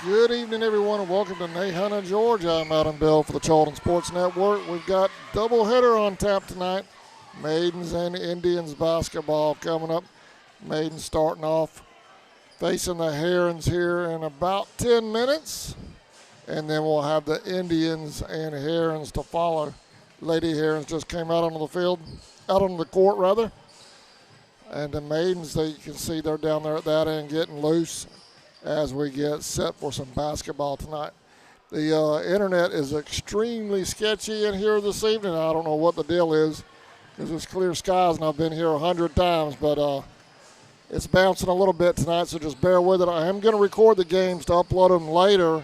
Good evening, everyone, and welcome to Nahunta, Georgia. I'm Adam Bell for the Charlton Sports Network. We've got doubleheader on tap tonight. Maidens and Indians basketball coming up. Maidens starting off facing the Herons here in about 10 minutes. And then we'll have the Indians and Herons to follow. Lady Herons just came out onto the field, out onto the court rather. And the Maidens, you can see they're down there at that end getting loose as we get set for some basketball tonight. The internet is extremely sketchy in here this evening. I don't know what the deal is because it's clear skies and I've been here 100 times, but it's bouncing a little bit tonight, so just bear with it. I am going to record the games to upload them later.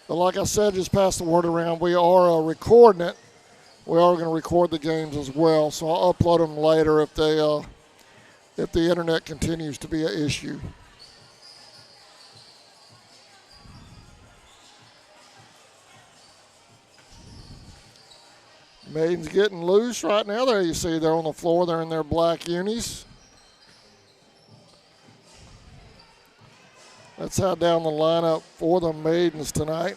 But like I said, just pass the word around. We are recording it. We are going to record the games as well, so I'll upload them later if the internet continues to be an issue. Maidens getting loose right now. There you see they're on the floor. They're in their black unis. Let's head down the lineup for the Maidens tonight.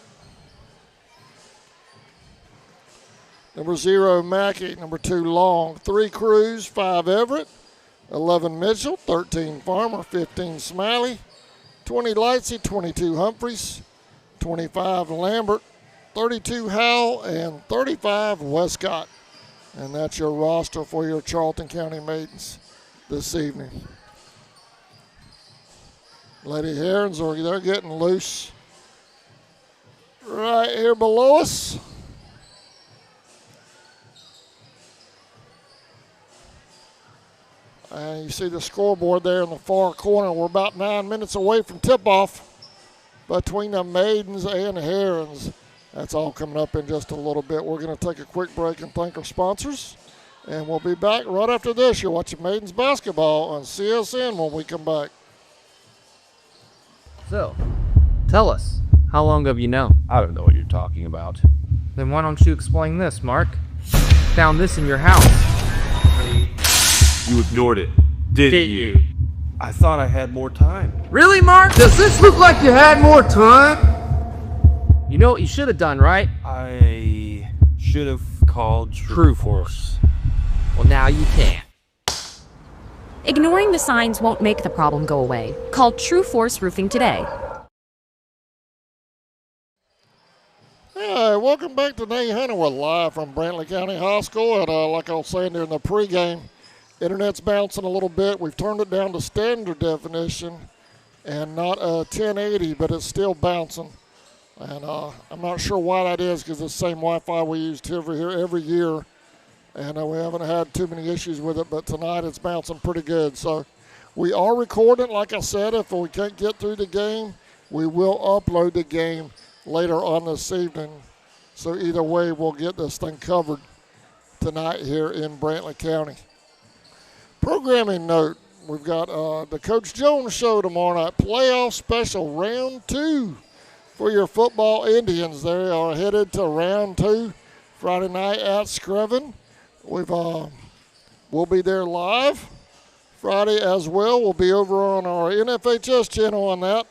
Number 0, Mackey. Number 2, Long. 3, Cruz. 5, Everett. 11, Mitchell. 13, Farmer. 15, Smiley. 20, Lightsey. 22, Humphreys. 25, Lambert. 32, Howell. And 35, Westcott. And that's your roster for your Charlton County Maidens this evening. Lady Herons, they're getting loose right here below us. And you see the scoreboard there in the far corner. We're about 9 minutes away from tip-off between the Maidens and Herons. That's all coming up in just a little bit. We're going to take a quick break and thank our sponsors. And we'll be back right after this. You're watching Maidens basketball on CSN when we come back. So, tell us, how long have you known? I don't know what you're talking about. Then why don't you explain this, Mark? Found this in your house. You ignored it, didn't you? I thought I had more time. Really, Mark? Does this look like you had more time? You know what you should have done, right? I should have called True Force. Well, now you can. Ignoring the signs won't make the problem go away. Call True Force Roofing today. Hey, welcome back to Nahunta. We're live from Brantley County High School. And like I was saying during the pregame, internet's bouncing a little bit. We've turned it down to standard definition and not 1080, but it's still bouncing. And I'm not sure why that is because it's the same Wi-Fi we used over here every year. And we haven't had too many issues with it, but tonight it's bouncing pretty good. So we are recording. Like I said, if we can't get through the game, we will upload the game later on this evening. So either way, we'll get this thing covered tonight here in Brantley County. Programming note, we've got the Coach Jones Show tomorrow night, playoff special round 2 for your football Indians. They are headed to round 2 Friday night at Screven. We'll be there live Friday as well. We'll be over on our NFHS channel on that.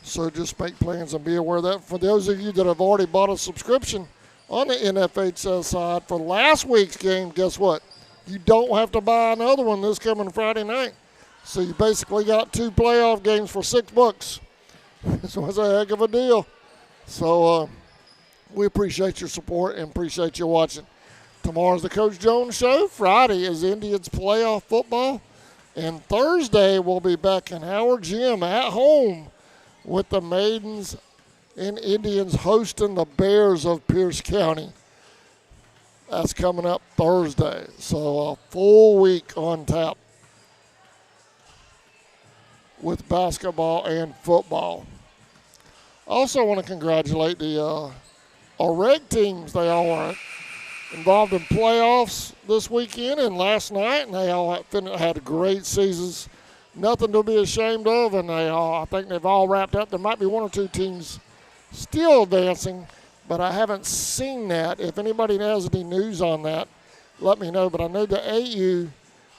So just make plans and be aware of that. For those of you that have already bought a subscription on the NFHS side for last week's game, guess what? You don't have to buy another one this coming Friday night. So you basically got 2 playoff games for $6. This was a heck of a deal. So we appreciate your support and appreciate you watching. Tomorrow's the Coach Jones Show. Friday is Indians playoff football. And Thursday we'll be back in Howard Gym at home with the Maidens and Indians hosting the Bears of Pierce County. That's coming up Thursday. So a full week on tap with basketball and football. Also want to congratulate the our reg teams. They all are involved in playoffs this weekend and last night, and they all had great seasons. Nothing to be ashamed of, and I think they've all wrapped up. There might be 1 or 2 teams still advancing, but I haven't seen that. If anybody has any news on that, let me know. But I know the AU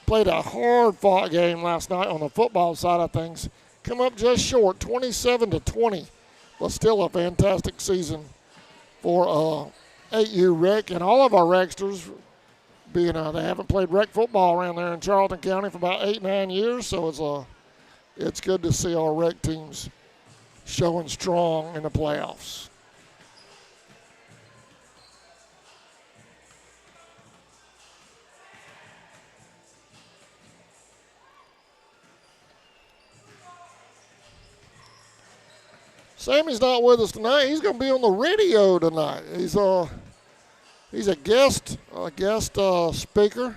played a hard-fought game last night on the football side of things. Come up just short, 27-20, but still a fantastic season for 8U rec, and all of our recsters, being they haven't played rec football around there in Charlton County for about 8-9 years, so it's good to see our rec teams showing strong in the playoffs. Sammy's not with us tonight. He's going to be on the radio tonight. He's a guest speaker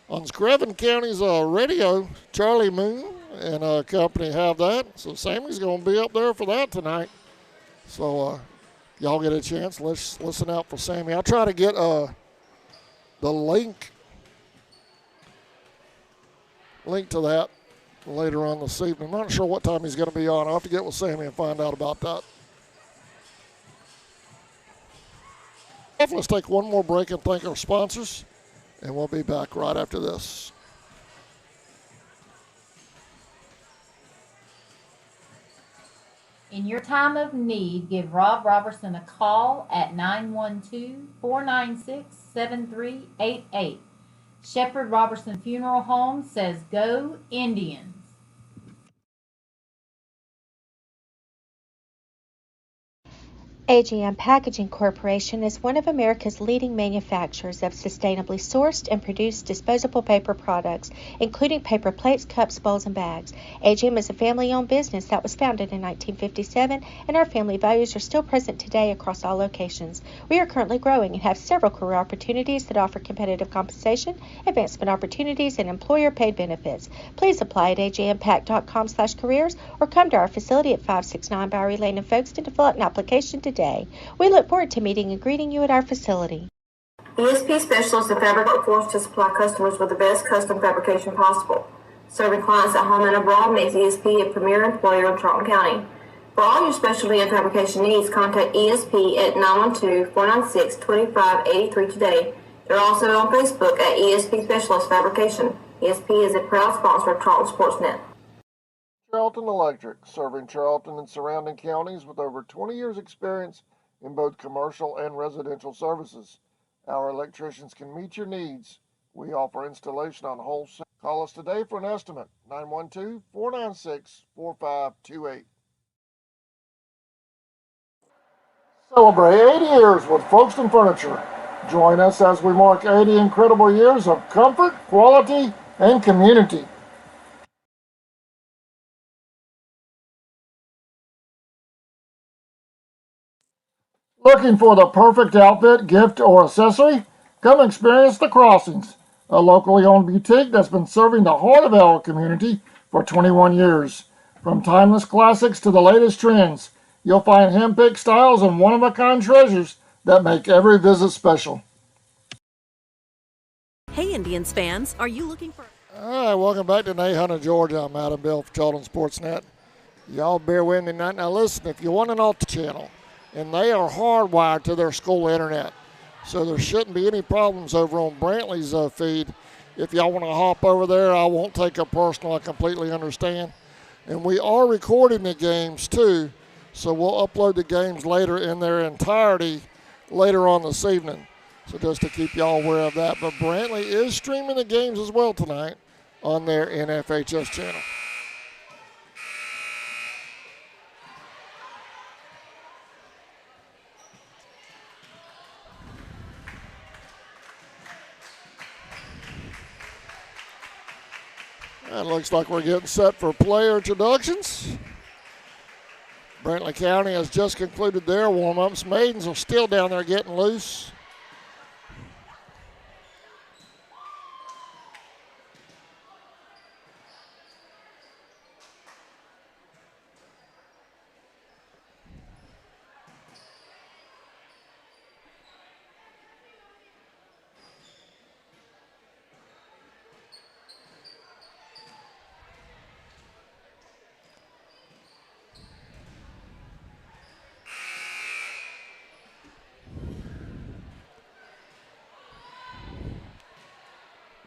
on Screven County's radio. Charlie Moon and company have that. So Sammy's going to be up there for that tonight. So y'all get a chance. Let's listen out for Sammy. I'll try to get the link to that later on this evening. I'm not sure what time he's going to be on. I'll have to get with Sammy and find out about that. Let's take one more break and thank our sponsors, and we'll be back right after this. In your time of need, give Rob Robertson a call at 912-496-7388. Shepherd Robertson Funeral Home says, "Go Indians." AGM Packaging Corporation is one of America's leading manufacturers of sustainably sourced and produced disposable paper products, including paper plates, cups, bowls, and bags. AGM is a family-owned business that was founded in 1957, and our family values are still present today across all locations. We are currently growing and have several career opportunities that offer competitive compensation, advancement opportunities, and employer-paid benefits. Please apply at agmpack.com/careers or come to our facility at 569 Bowery Lane in Folkestone to fill out an application today. We look forward to meeting and greeting you at our facility. ESP Specialists in Fabric Workforce to supply customers with the best custom fabrication possible. Serving clients at home and abroad makes ESP a premier employer in Charlton County. For all your specialty and fabrication needs, contact ESP at 912-496-2583 today. They're also on Facebook at ESP Specialist Fabrication. ESP is a proud sponsor of Charlton Sportsnet. Charlton Electric, serving Charlton and surrounding counties with over 20 years experience in both commercial and residential services. Our electricians can meet your needs. We offer installation on wholesale. Call us today for an estimate, 912-496-4528. Celebrate 80 years with Folkestone Furniture. Join us as we mark 80 incredible years of comfort, quality, and community. Looking for the perfect outfit, gift, or accessory? Come experience The Crossings, a locally owned boutique that's been serving the heart of our community for 21 years. From timeless classics to the latest trends, you'll find hand-picked styles and one-of-a-kind treasures that make every visit special. Hey Indians fans, are you looking for... All right, welcome back to 800 Georgia. I'm Adam Bill for Charlton Sportsnet. Y'all bear with me tonight. Now listen, if you want an alt channel, and they are hardwired to their school internet, so there shouldn't be any problems over on Brantley's feed. If y'all want to hop over there, I won't take it personal. I completely understand. And we are recording the games too, so we'll upload the games later in their entirety later on this evening. So just to keep y'all aware of that. But Brantley is streaming the games as well tonight on their NFHS channel. It looks like we're getting set for player introductions. Brantley County has just concluded their warm-ups. Maidens are still down there getting loose.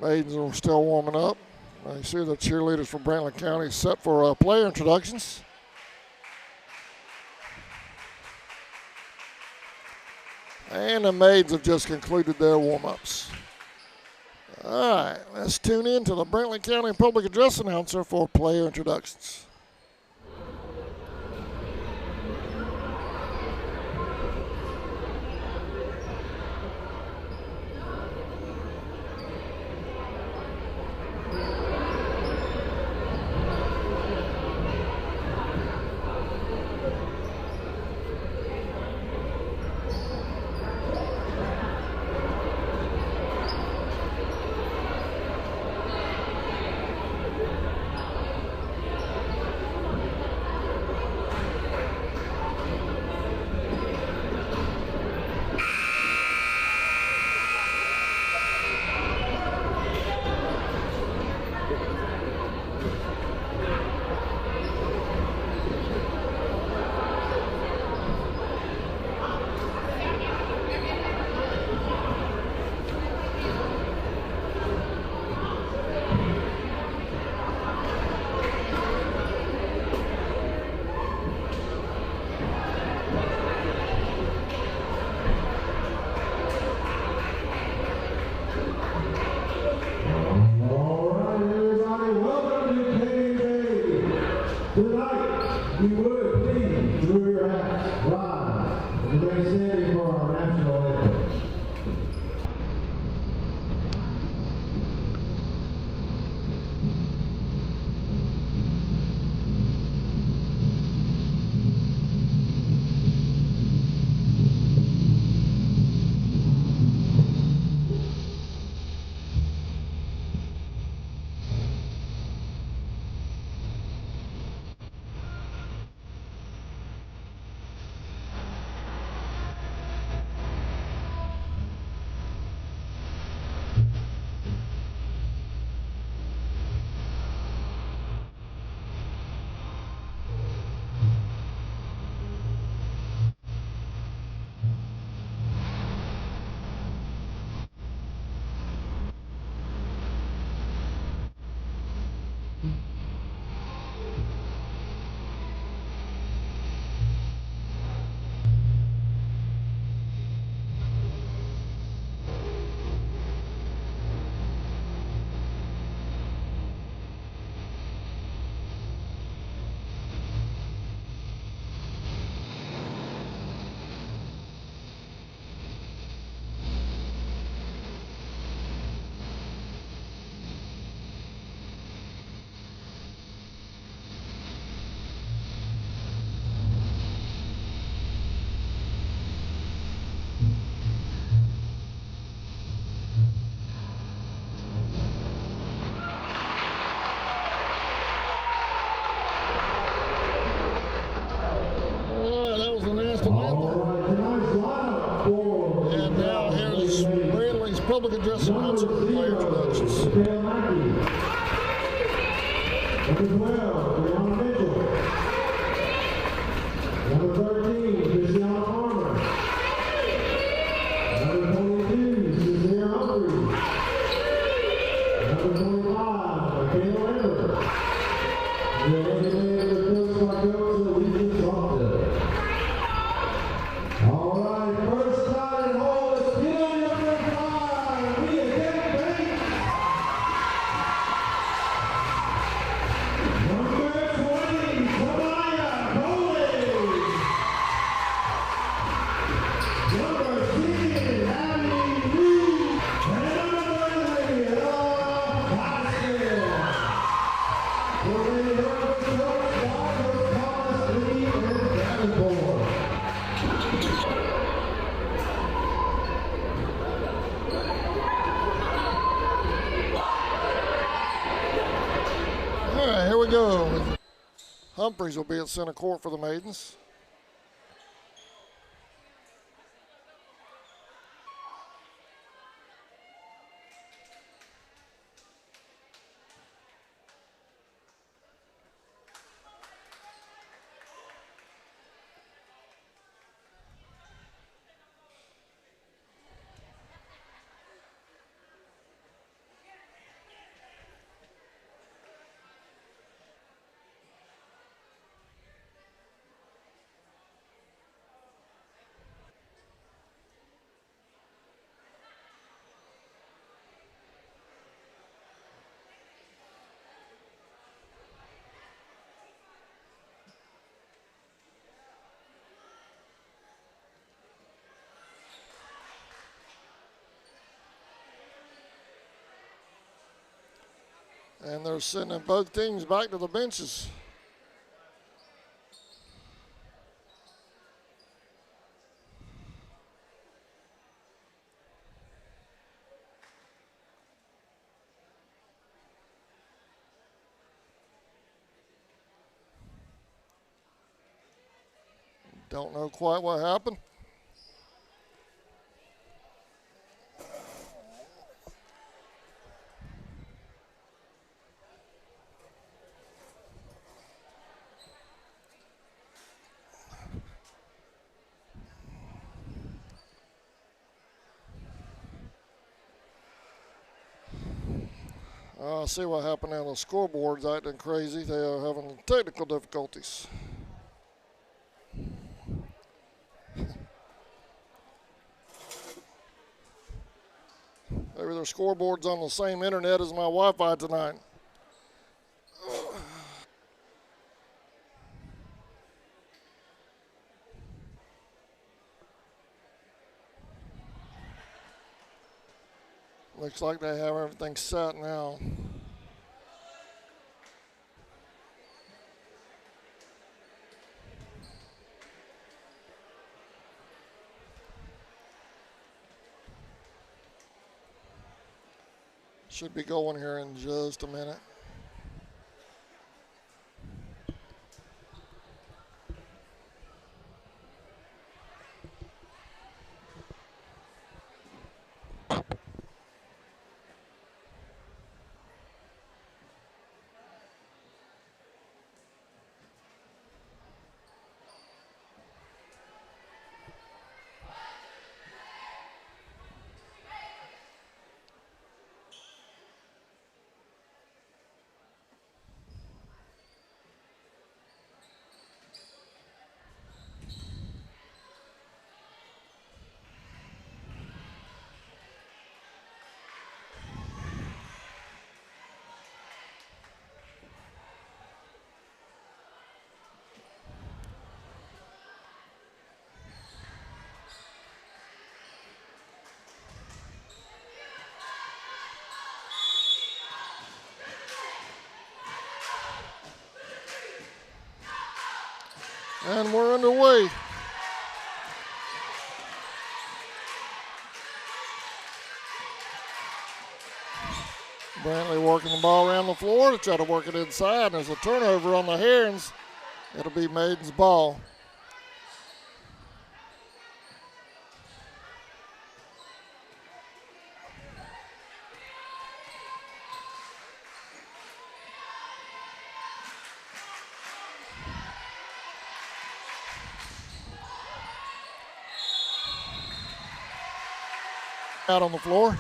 Maidens are still warming up. You see the cheerleaders from Brantley County set for player introductions. And the Maidens have just concluded their warm-ups. All right, let's tune in to the Brantley County Public Address announcer for player introductions. Tonight, we would please through your hats, rise, and remain standing for our national anthem. And now here's Brantley's public address announcer for player introductions. Number 12, Brianna Mitchell. Number 13, Christiana Farmer. Number 22, Suzanne Humphreys. Number 25, Michaela Lambert. The legendary coach by Coach Lisa Charlton. All right, first time and hold is field number 5. We again bank. Number 20, Tamaya Coley. Number 16, Abby Reed. And number 30, Ella Pascal. For the York coach by Coach Thomas Lee and Davenport. All right, here we go. Humphreys will be at center court for the Maidens. And they're sending both teams back to the benches. Don't know quite what happened. I see what happened now. The scoreboard's acting crazy. They are having technical difficulties. Maybe their scoreboard's on the same internet as my Wi-Fi tonight. Looks like they have everything set now. Should be going here in just a minute. And we're underway. Brantley working the ball around the floor to try to work it inside. There's a turnover on the Herons. It'll be Maidens' ball. Out on the floor.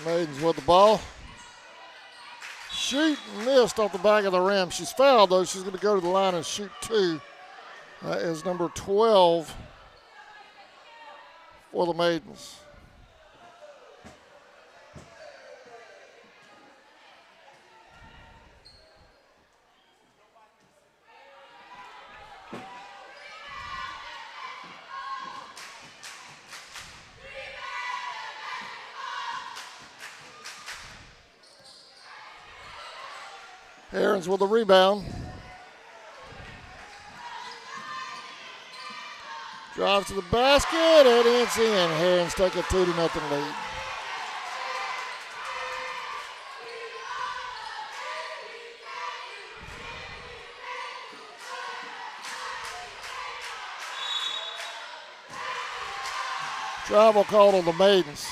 Maidens with the ball. Shoot, missed off the back of the rim. She's fouled, though. She's going to go to the line and shoot two. That is number 12 for the Maidens. Herons with the rebound. Drives to the basket and it's in. Herons take a 2-0 lead. Travel call on the Maidens.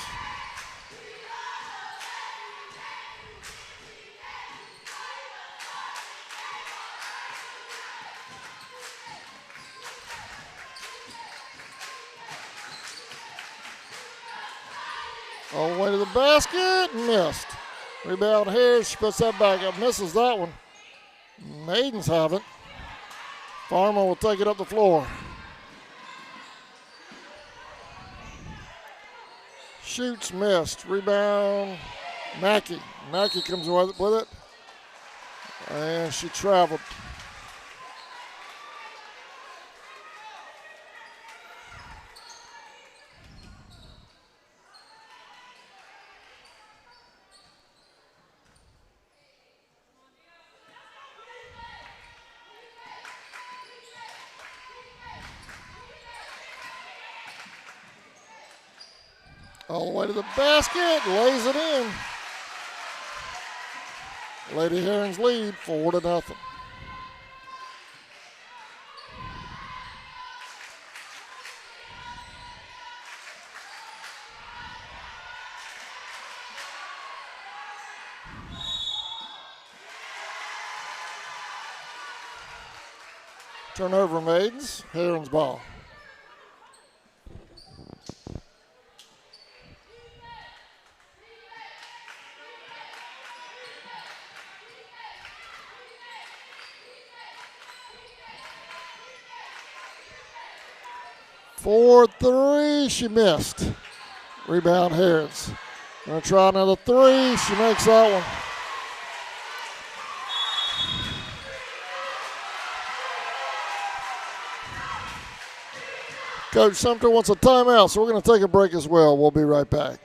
All the way to the basket, missed. Rebound here, she puts that back up, misses that one. Maidens have it. Farmer will take it up the floor. Shoots, missed. Rebound, Mackey. Mackey comes with it. And she traveled. All the way to the basket, lays it in. Lady Herons lead 4-0. Turnover Maidens, Herons ball. For three, she missed. Rebound Herons. Gonna try another three, she makes that one. Coach Sumter wants a timeout, so we're gonna take a break as well. We'll be right back.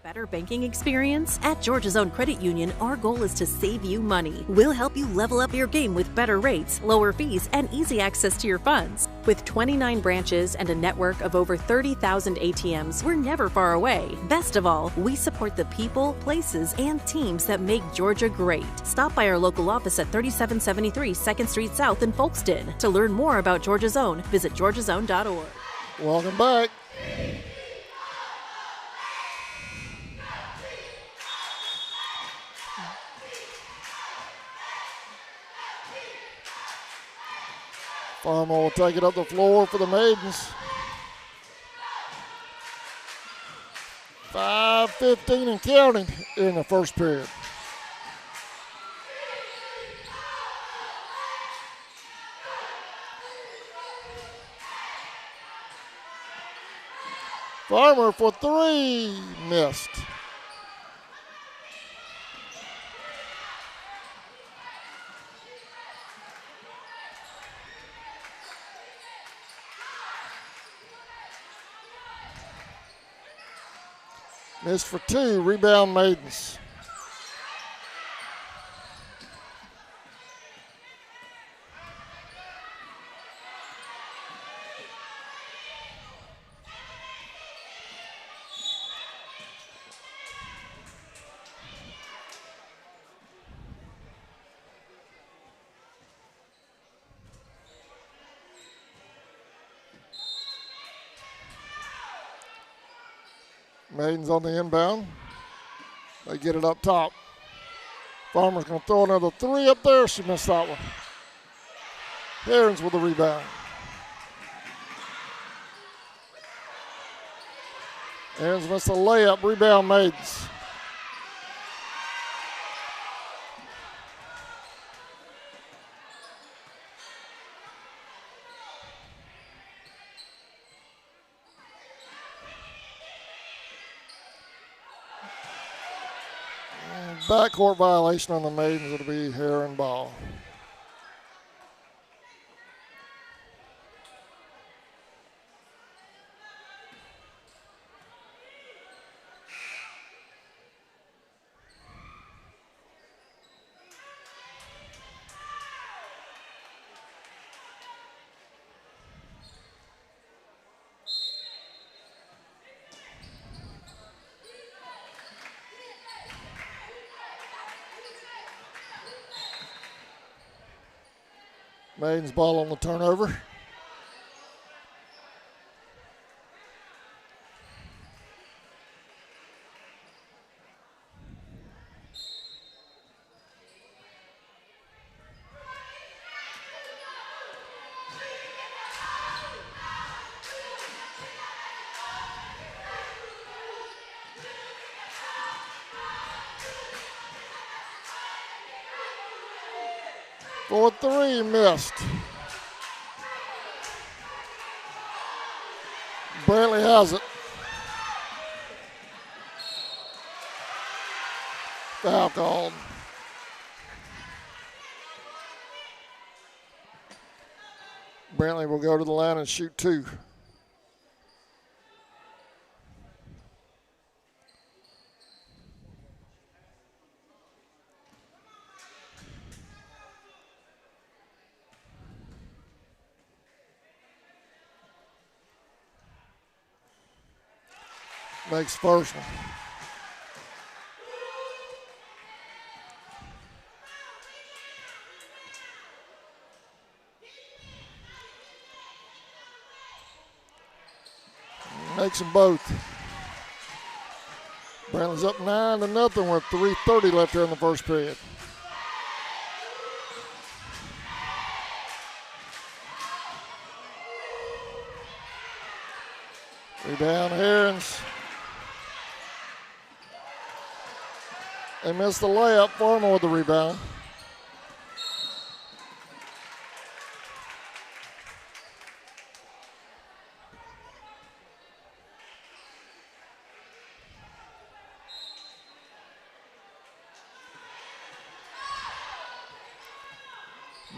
Better banking experience? At Georgia's Own Credit Union, our goal is to save you money. We'll help you level up your game with better rates, lower fees, and easy access to your funds. With 29 branches and a network of over 30,000 ATMs, we're never far away. Best of all, we support the people, places, and teams that make Georgia great. Stop by our local office at 3773 2nd Street South in Folkston. To learn more about Georgia's Own, visit georgiasown.org. Welcome back. Farmer will take it up the floor for the Maidens. 5:15 and counting in the first period. Farmer for three, missed. Missed for two, rebound Maidens. Maidens on the inbound. They get it up top. Farmer's going to throw another three up there. She missed that one. Herons with the rebound. Herons missed a layup. Rebound Maidens. Backcourt violation on the Maidens. It'll be Heron ball. Maidens ball on the turnover. For three, missed. Brantley has it. Foul called. Brantley will go to the line and shoot two. Makes first one. Makes them both. Brantley's up 9-0 with 3:30 left here in the first period. Rebound, Herons. They missed the layup. Farmer with the rebound.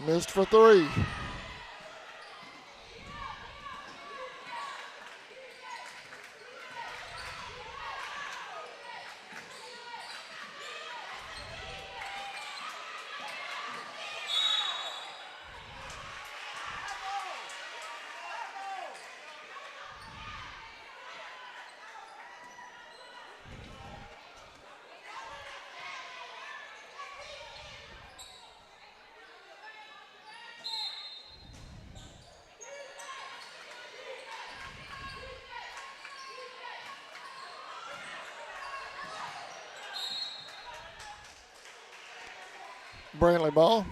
Missed for three. Brantley ball.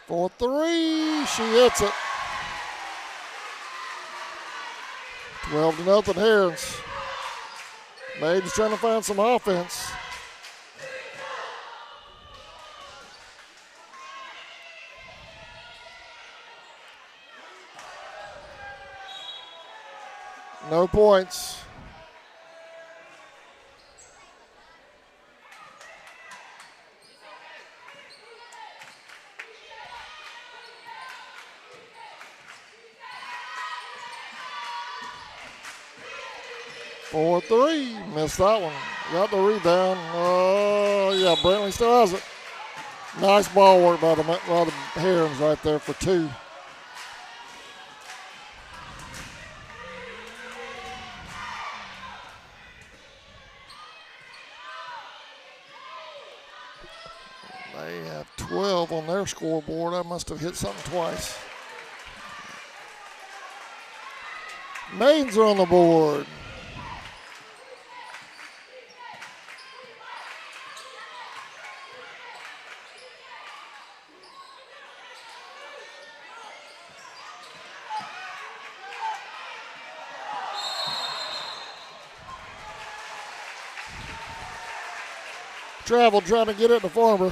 For three, she hits it. 12-0 Herons. Maidens trying to find some offense. No points. For three, missed that one. Got the rebound. Yeah, Brantley still has it. Nice ball work by the Herons right there for two. They have 12 on their scoreboard. I must have hit something twice. Maidens are on the board. Travel trying to get it to Farmer.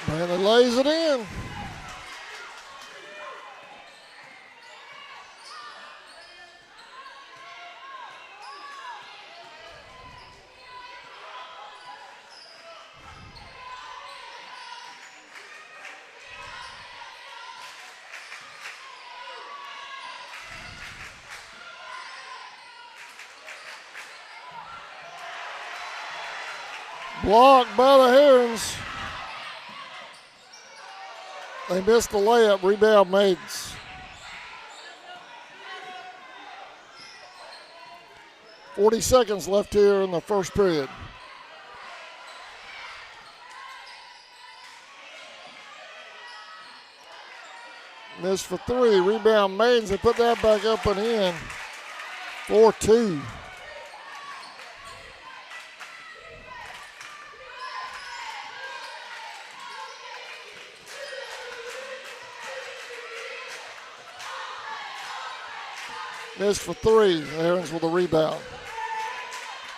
Brantley lays it in. Blocked by the Herons. They missed the layup. Rebound Maidens. .40 seconds left here in the first period. Missed for three. Rebound Maidens. They put that back up and in. 4-2. Missed for three. Herons with a rebound.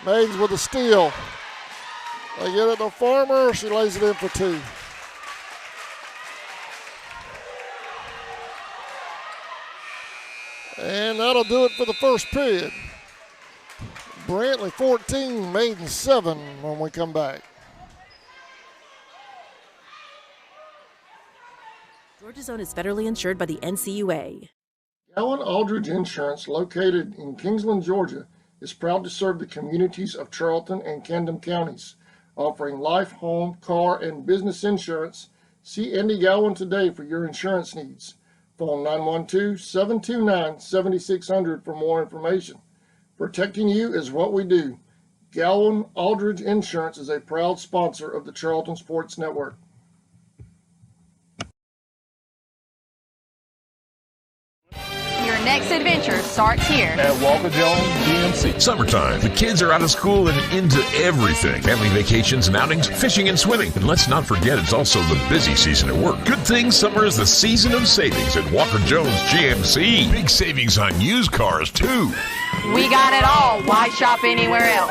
Maidens with a steal. They get it to Farmer. She lays it in for two. And that'll do it for the first period. Brantley 14, Maidens 7 when we come back. Georgia Zone is federally insured by the NCUA. Allen Aldridge Insurance, located in Kingsland, Georgia, is proud to serve the communities of Charlton and Camden counties, offering life, home, car, and business insurance. See Andy Gowan today for your insurance needs. Phone 912-729-7600 for more information. Protecting you is what we do. Gowan Aldridge Insurance is a proud sponsor of the Charlton Sports Network. Your next adventure starts here. At Walker Jones GMC. Summertime. The kids are out of school and into everything. Family vacations and outings, fishing and swimming. And let's not forget it's also the busy season at work. Good thing summer is the season of savings at Walker Jones GMC. Big savings on used cars, too. We got it all. Why shop anywhere else?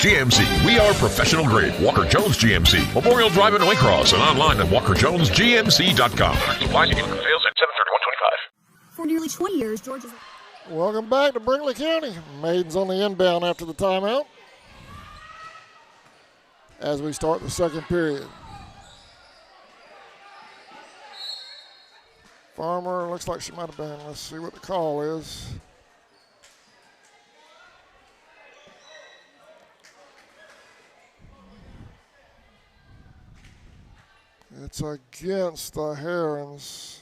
GMC. We are professional grade. Walker Jones GMC. Memorial Drive in Waycross and online at walkerjonesgmc.com. Supply and income sales at 7/31/25. For nearly 20 years, Georgia's... Welcome back to Brantley County. Maidens on the inbound after the timeout as we start the second period. Farmer, looks like she might have been. Let's see what the call is. It's against the Herons.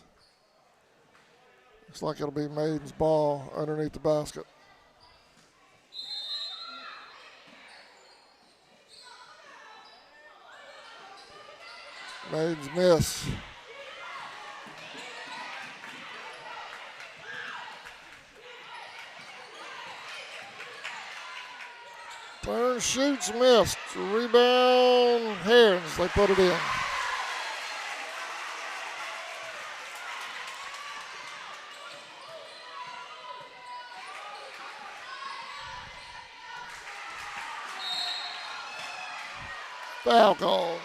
Looks like it'll be Maidens' ball underneath the basket. Maidens miss. Turn, shoots, missed. Rebound, Herons. They put it in. Foul call.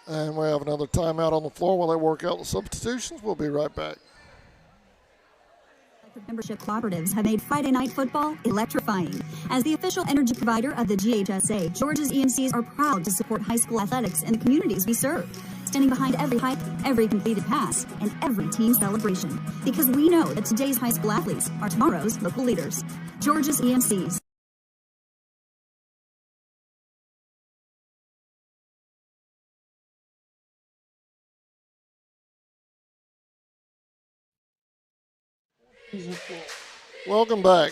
And we have another timeout on the floor while they work out the substitutions. We'll be right back. Membership cooperatives have made Friday night football electrifying. As the official energy provider of the GHSA, Georgia's EMCs are proud to support high school athletics in the communities we serve, standing behind every hike, every completed pass, and every team celebration. Because we know that today's high school athletes are tomorrow's local leaders. Georgia's EMCs. Welcome back.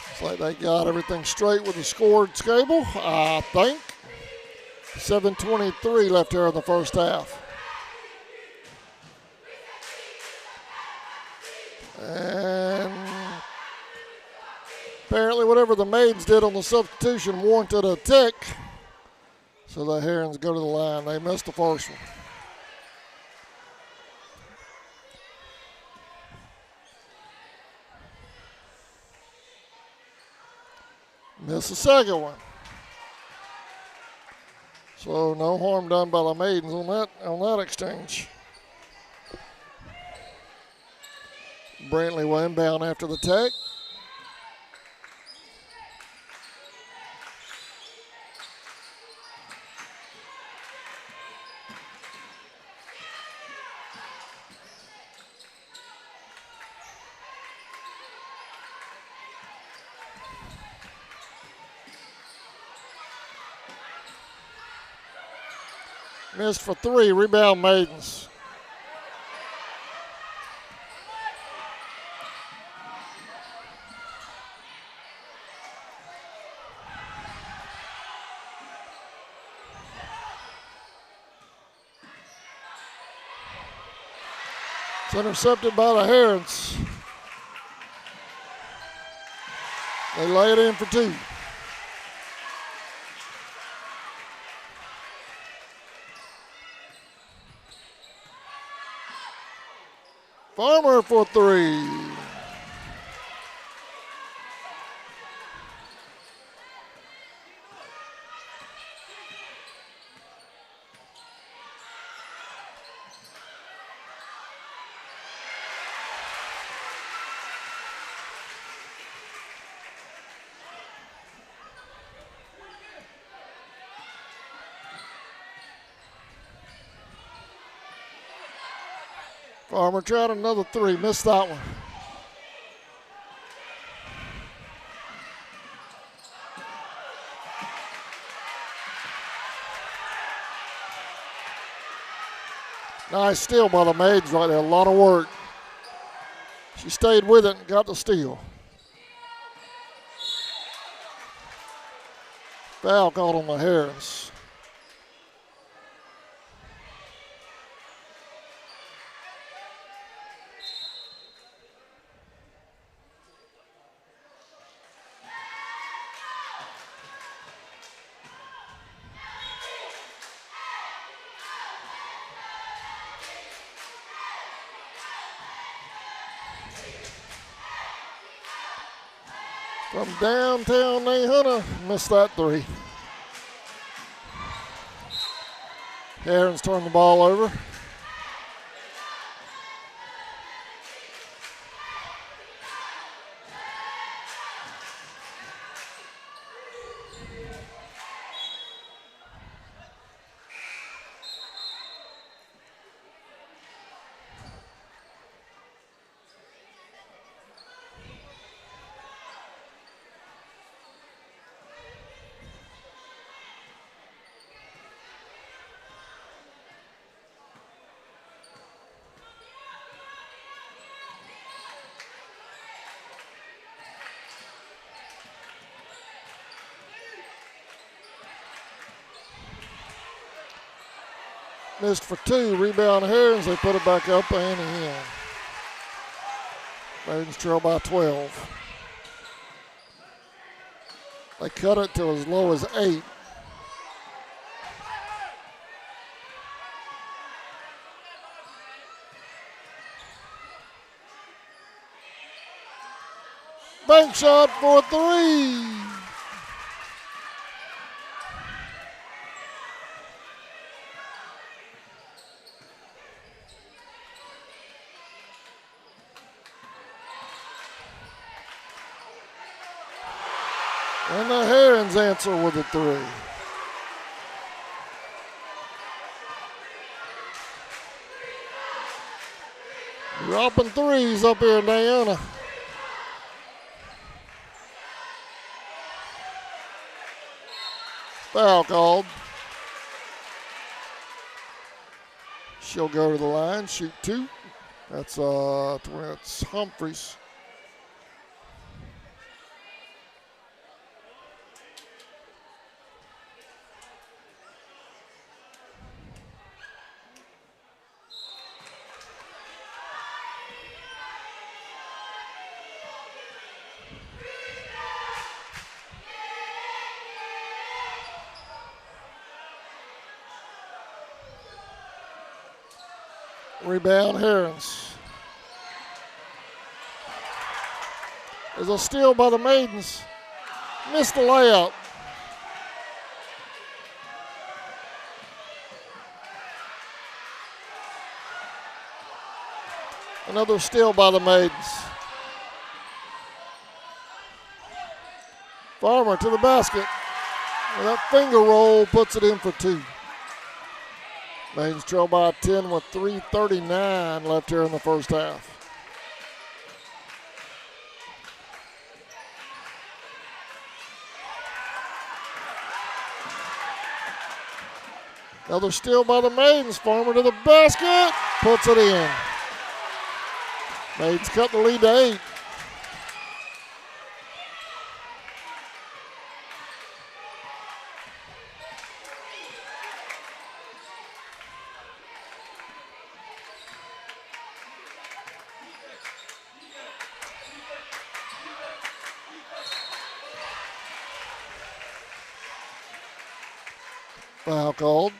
Looks like they got everything straight with the scored table, I think. 7:23 left here in the first half. And apparently whatever the Maidens did on the substitution warranted a tick. So the Herons go to the line. They missed the first one. Missed the second one. So no harm done by the Maidens on that exchange. Brantley will inbound after the tech. Missed for three, rebound Maidens. It's intercepted by the Herons. They lay it in for two. Farmer for three. Farmer tried another three, missed that one. Nice steal by the Maidens right there, a lot of work. She stayed with it and got the steal. Foul called on the Herons. From downtown Nate Hunter, missed that three. Herons turn the ball over. Missed for two, rebound Herons, they put it back up and in. Maidens trail by 12. They cut it to as low as 8. Bank shot for three. And the Herons answer with a three. Dropping threes up here, Diana. Foul called. She'll go to the line, shoot two. That's Humphreys. Rebound, Herons. There's a steal by the Maidens. Missed the layup. Another steal by the Maidens. Farmer to the basket. And that finger roll puts it in for 2. Maidens trail by 10 with 3:39 left here in the first half. Another steal by the Maidens. Farmer to the basket. Puts it in. Maidens cut the lead to 8. Foul called.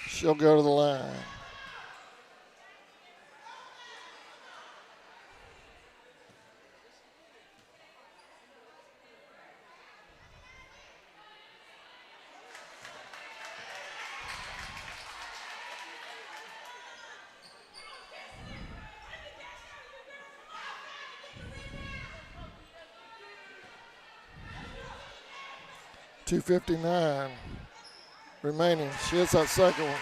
She'll go to the line. .259 remaining. She hits that second one.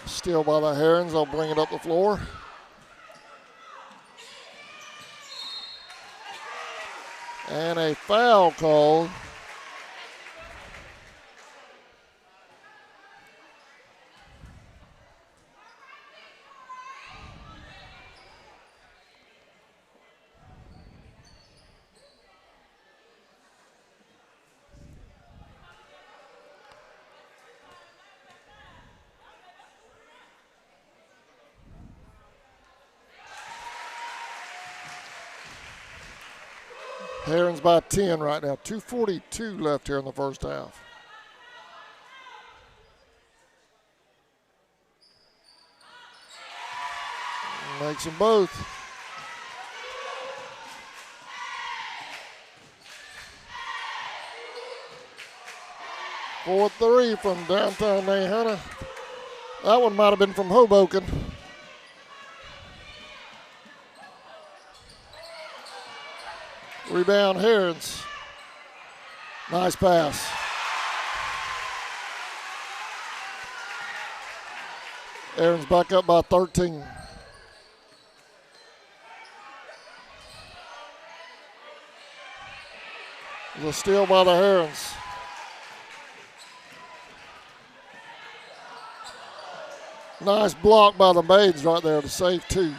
Steal by the Herons. They'll bring it up the floor. And a foul called. Herons by 10 right now. 2:42 left here in the first half. Makes them both. For 3 from downtown Nahana. That one might have been from Hoboken. Rebound, Herons. Nice pass. Herons back up by 13. There's a steal by the Herons. Nice block by the Maidens right there to save 2.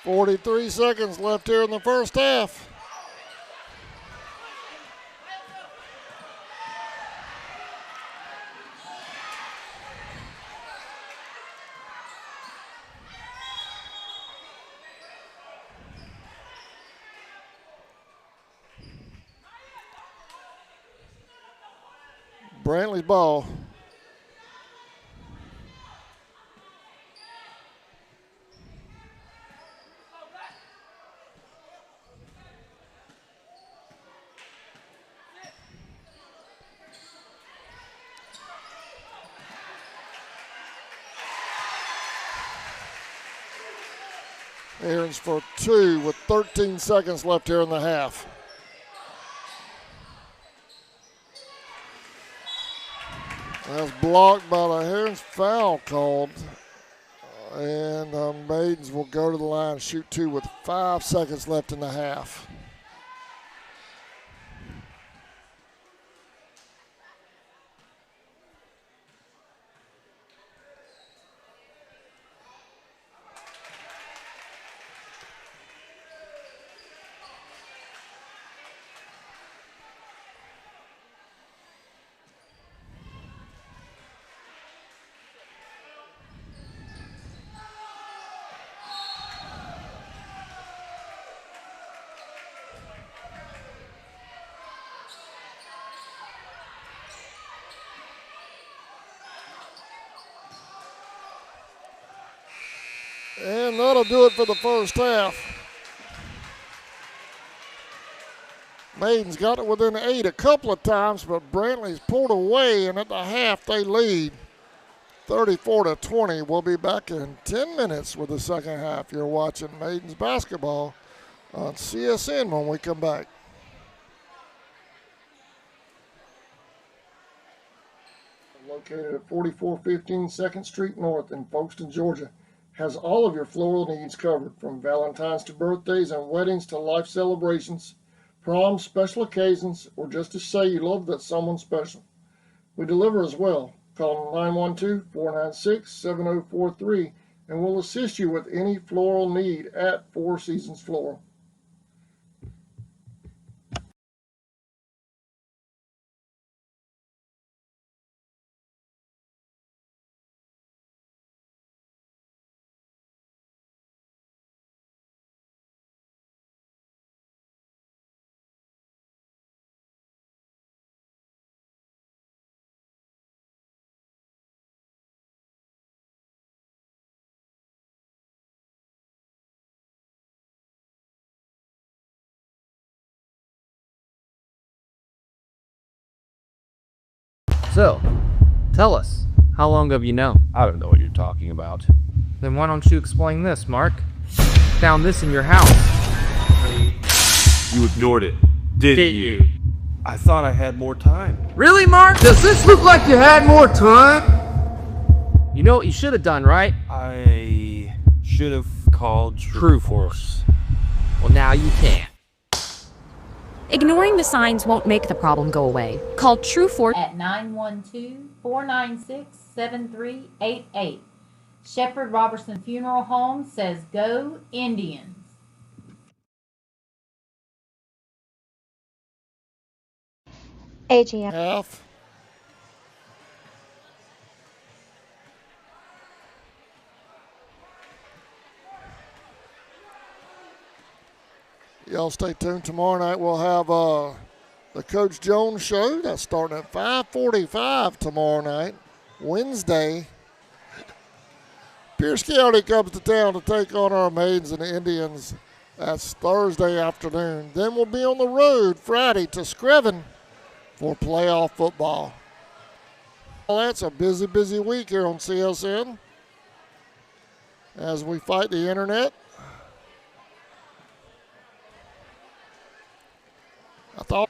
43 seconds left here in the first half. Brantley's ball. Aaron's for 2 with 13 seconds left here in the half. That's blocked by the Herons. Foul called. And Maidens will go to the line, shoot 2 with 5 seconds left in the half. And that'll do it for the first half. Maidens got it within 8 a couple of times, but Brantley's pulled away, and at the half they lead 34-20. We'll be back in 10 minutes with the second half. You're watching Maidens basketball on CSN when we come back. Located at 4415 2nd Street North in Folkestone, Georgia, has all of your floral needs covered, from Valentine's to birthdays and weddings to life celebrations, proms, special occasions, or just to say you love that someone special. We deliver as well. Call 912-496-7043 and we'll assist you with any floral need at Four Seasons Floral. So, tell us, how long have you known? I don't know what you're talking about. Then why don't you explain this, Mark? Found this in your house. You ignored it, didn't you? I thought I had more time. Really, Mark? Does this look like you had more time? You know what you should have done, right? I should have called True Force. Well, now you can. Ignoring the signs won't make the problem go away. Call True Force at 912-496-7388. Shepherd Robertson Funeral Home says go Indians. AGM. Half. Y'all stay tuned. Tomorrow night we'll have the Coach Jones show. That's starting at 5:45 tomorrow night, Wednesday. Pierce County comes to town to take on our Maidens and Indians. That's Thursday afternoon. Then we'll be on the road Friday to Screven for playoff football. Well, that's a busy, busy week here on CSN as we fight the internet. I thought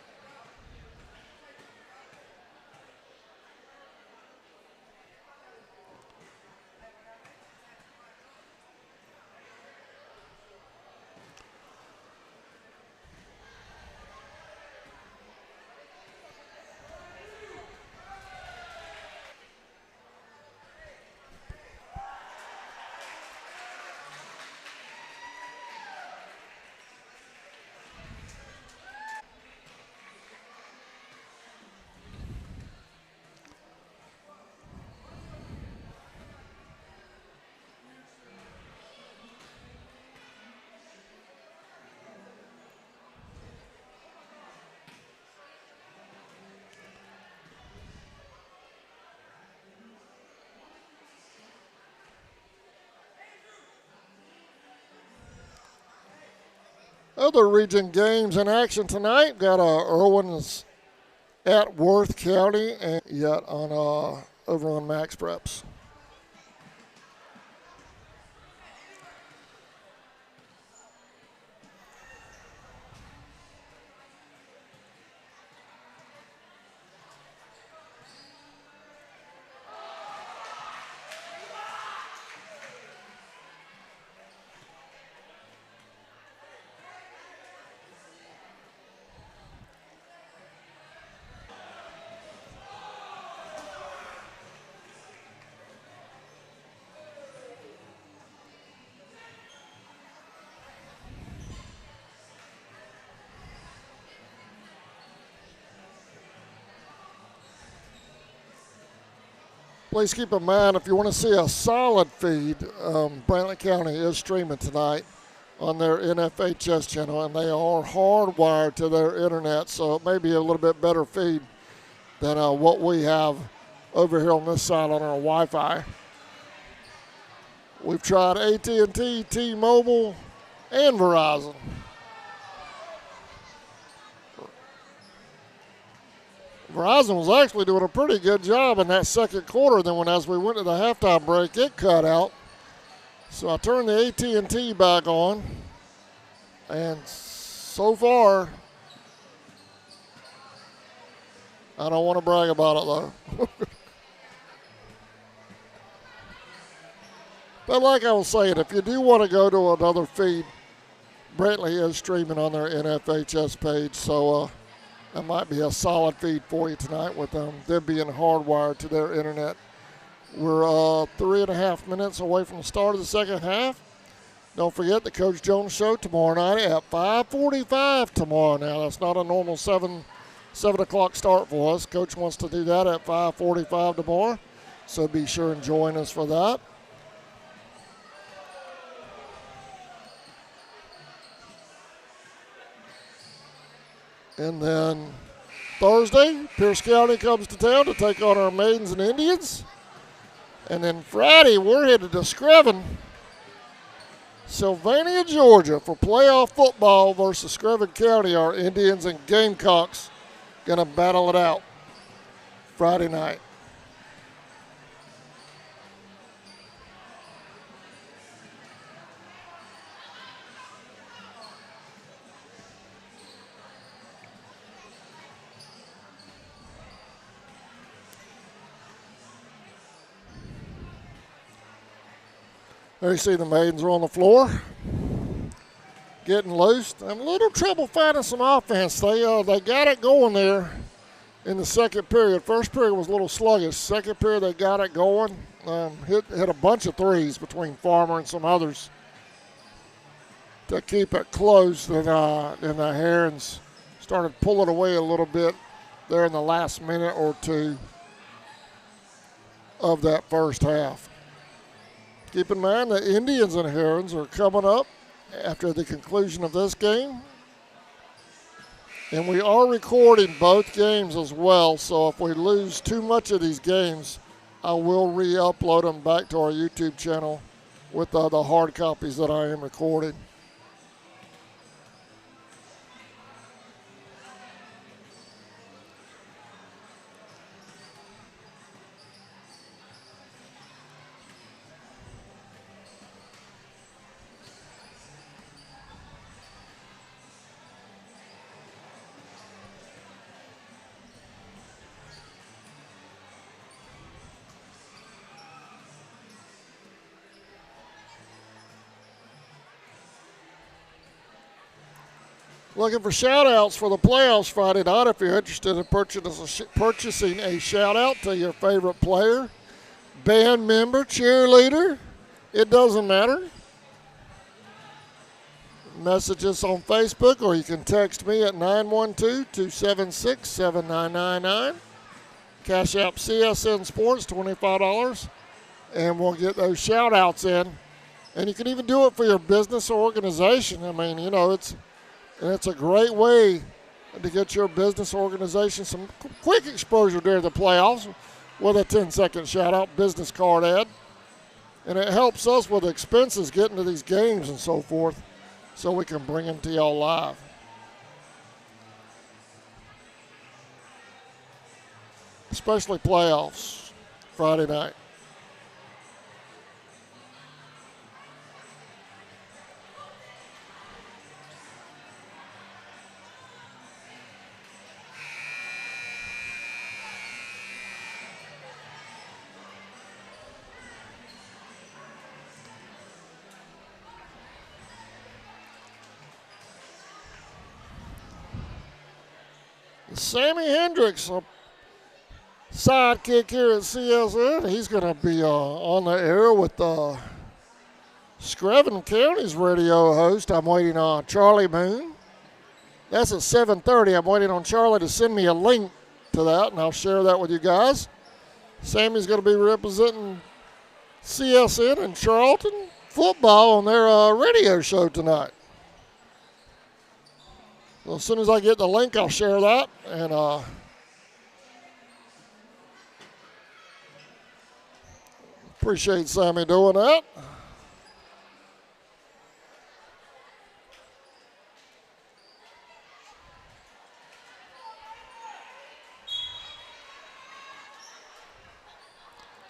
Other region games in action tonight. Got Irwin's at Worth County and yet on over on Max Preps. Please keep in mind, if you want to see a solid feed, Brantley County is streaming tonight on their NFHS channel, and they are hardwired to their internet, so it may be a little bit better feed than what we have over here on this side on our Wi-Fi. We've tried AT&T, T-Mobile, and Verizon. Verizon was actually doing a pretty good job in that second quarter. Then as we went to the halftime break, it cut out. So I turned the AT&T back on. And so far, I don't want to brag about it though. But like I was saying, if you do want to go to another feed, Brantley is streaming on their NFHS page. So that might be a solid feed for you tonight with them being hardwired to their internet. We're 3.5 minutes away from the start of the second half. Don't forget the Coach Jones Show tomorrow night at 5:45 tomorrow. Now, that's not a normal 7 o'clock start for us. Coach wants to do that at 5:45 tomorrow, so be sure and join us for that. And then Thursday, Pierce County comes to town to take on our Maidens and Indians. And then Friday, we're headed to Screven, Sylvania, Georgia, for playoff football versus Screven County. Our Indians and Gamecocks going to battle it out Friday night. There you see the Maidens are on the floor, getting loose. I'm a little trouble finding some offense. They got it going there in the second period. First period was a little sluggish. Second period they got it going. Hit a bunch of threes between Farmer and some others to keep it close. Then the Herons started pulling away a little bit there in the last minute or two of that first half. Keep in mind the Indians and Herons are coming up after the conclusion of this game. And we are recording both games as well, so if we lose too much of these games, I will re-upload them back to our YouTube channel with the hard copies that I am recording. Looking for shout-outs for the playoffs Friday night. If you're interested in purchasing a shout-out to your favorite player, band member, cheerleader, it doesn't matter. Message us on Facebook, or you can text me at 912-276-7999. Cash App CSN Sports, $25, and we'll get those shout-outs in. And you can even do it for your business or organization. I mean, you know, it's a great way to get your business organization some quick exposure during the playoffs with a 10-second shout-out business card ad. And it helps us with expenses getting to these games and so forth. so we can bring them to y'all live. Especially playoffs Friday night. Sammy Hendricks, a sidekick here at CSN. He's going to be on the air with Screven County's radio host. I'm waiting on Charlie Moon. That's at 7:30. I'm waiting on Charlie to send me a link to that, and I'll share that with you guys. Sammy's going to be representing CSN and Charlton football on their radio show tonight. So as soon as I get the link, I'll share that. And appreciate Sammy doing that.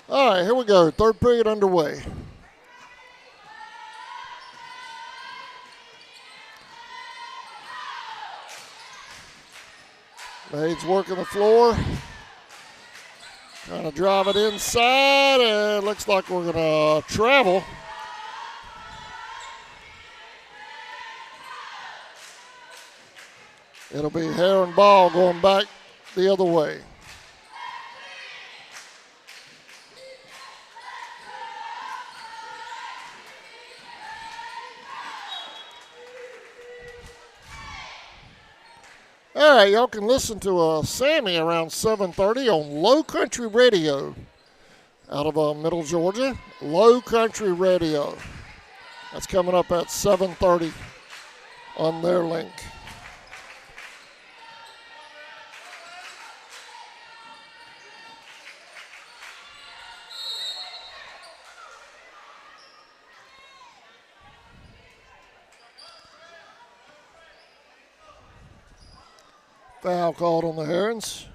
All right, here we go. Third period underway. Maidens working the floor. Trying to drive it inside, and it looks like we're going to travel. It'll be hair and ball going back the other way. All right, y'all can listen to Sammy around 7:30 on Low Country Radio out of Middle Georgia. Low Country Radio. That's coming up at 7:30 on their link. Foul called on the Herons.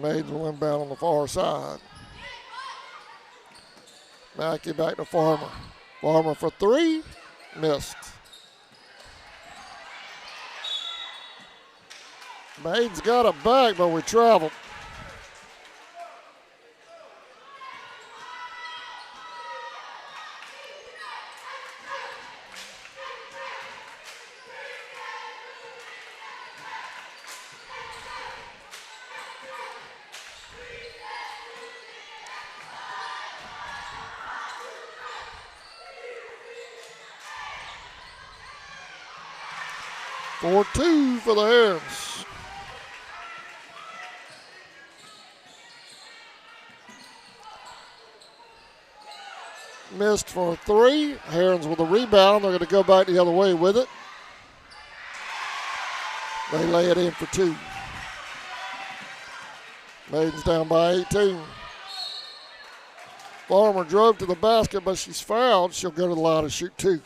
Maidens will inbound on the far side. Mackey back to Farmer. Farmer for three. Missed. Maidens got it back, but we traveled. For two for the Herons. Missed for three. Herons with a rebound. They're going to go back the other way with it. They lay it in for two. Maidens down by 18. Farmer drove to the basket, but she's fouled. She'll go to the line and shoot two.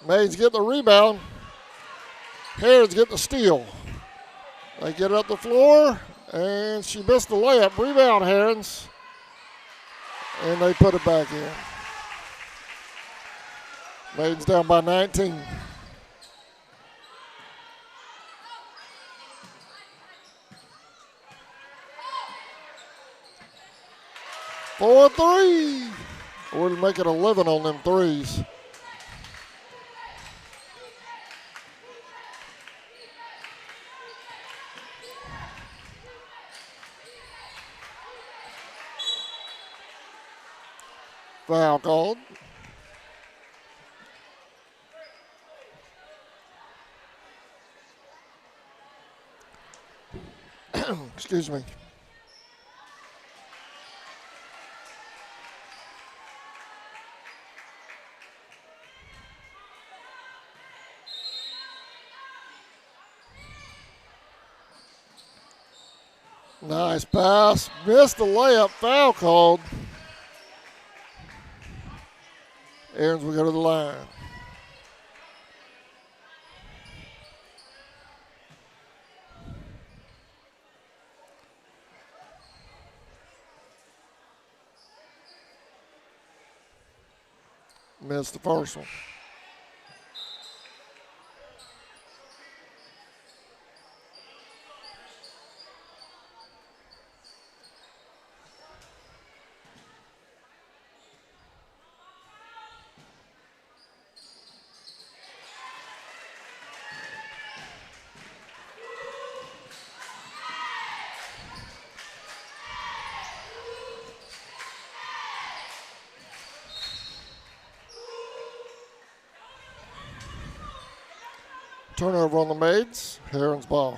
Maidens get the rebound. Herons get the steal. They get it up the floor, and she missed the layup. Rebound, Herons. And they put it back in. Maidens down by 19. For three. We'll make it 11 on them threes. Foul called. Excuse me. Nice pass. Missed the layup. Foul called. Aaron's will go to the line. Missed the first one. Turnover on the Maids. Heron's ball.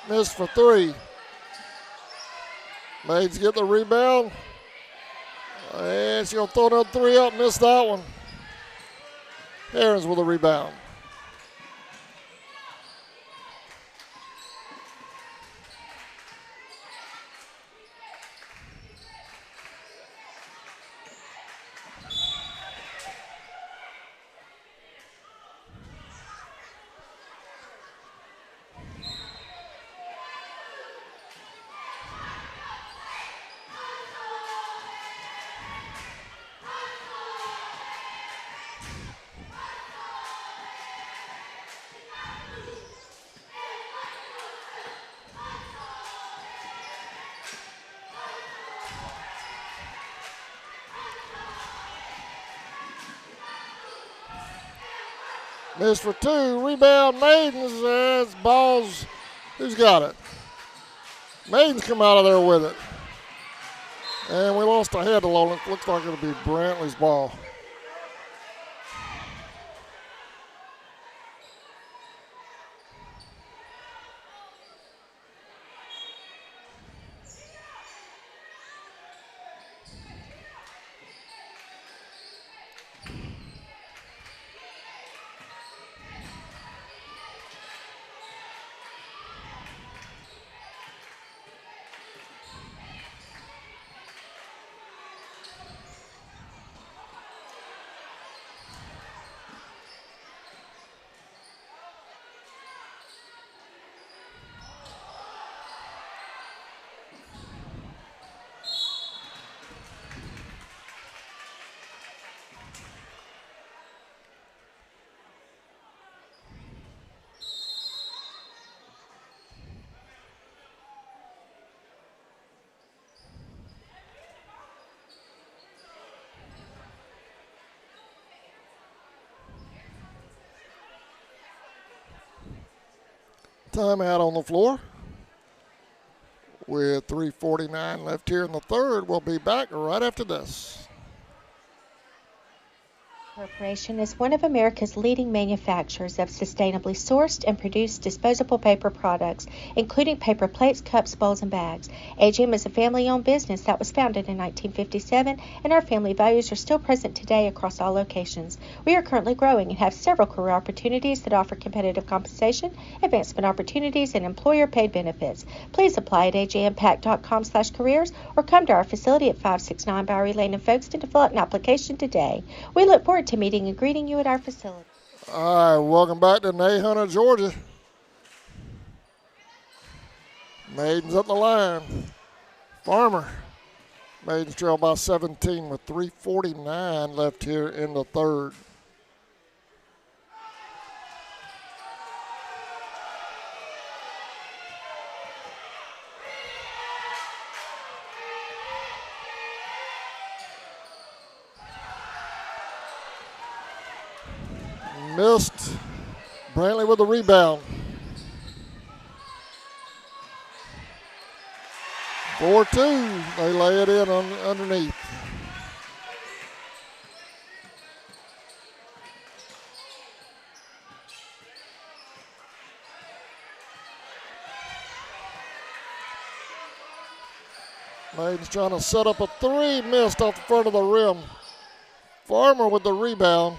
Missed for three. Maids get the rebound. And she's going to throw another three up. Missed that one. Herons with a rebound. Missed for two. Rebound, Maidens. It's balls. Who's got it? Maidens come out of there with it. And we lost a head along it. Looks like it'll be Brantley's ball. Timeout on the floor. With 3:49 left here in the third. We'll be back right after this. Corporation is one of America's leading manufacturers of sustainably sourced and produced disposable paper products, including paper plates, cups, bowls, and bags. AGM is a family-owned business that was founded in 1957, and our family values are still present today across all locations. We are currently growing and have several career opportunities that offer competitive compensation, advancement opportunities, and employer-paid benefits. Please apply at agmpact.com/careers or come to our facility at 569 Bowery Lane in Folkestone to fill out an application today. We look forward to meeting and greeting you at our facility. All right, welcome back to Nahunta, Georgia. Maidens up the line. Farmer. Maidens trail by 17 with 3:49 left here in the third. Missed. Brantley with the rebound. 4-2. They lay it in underneath. Maidens trying to set up a three. Missed off the front of the rim. Farmer with the rebound.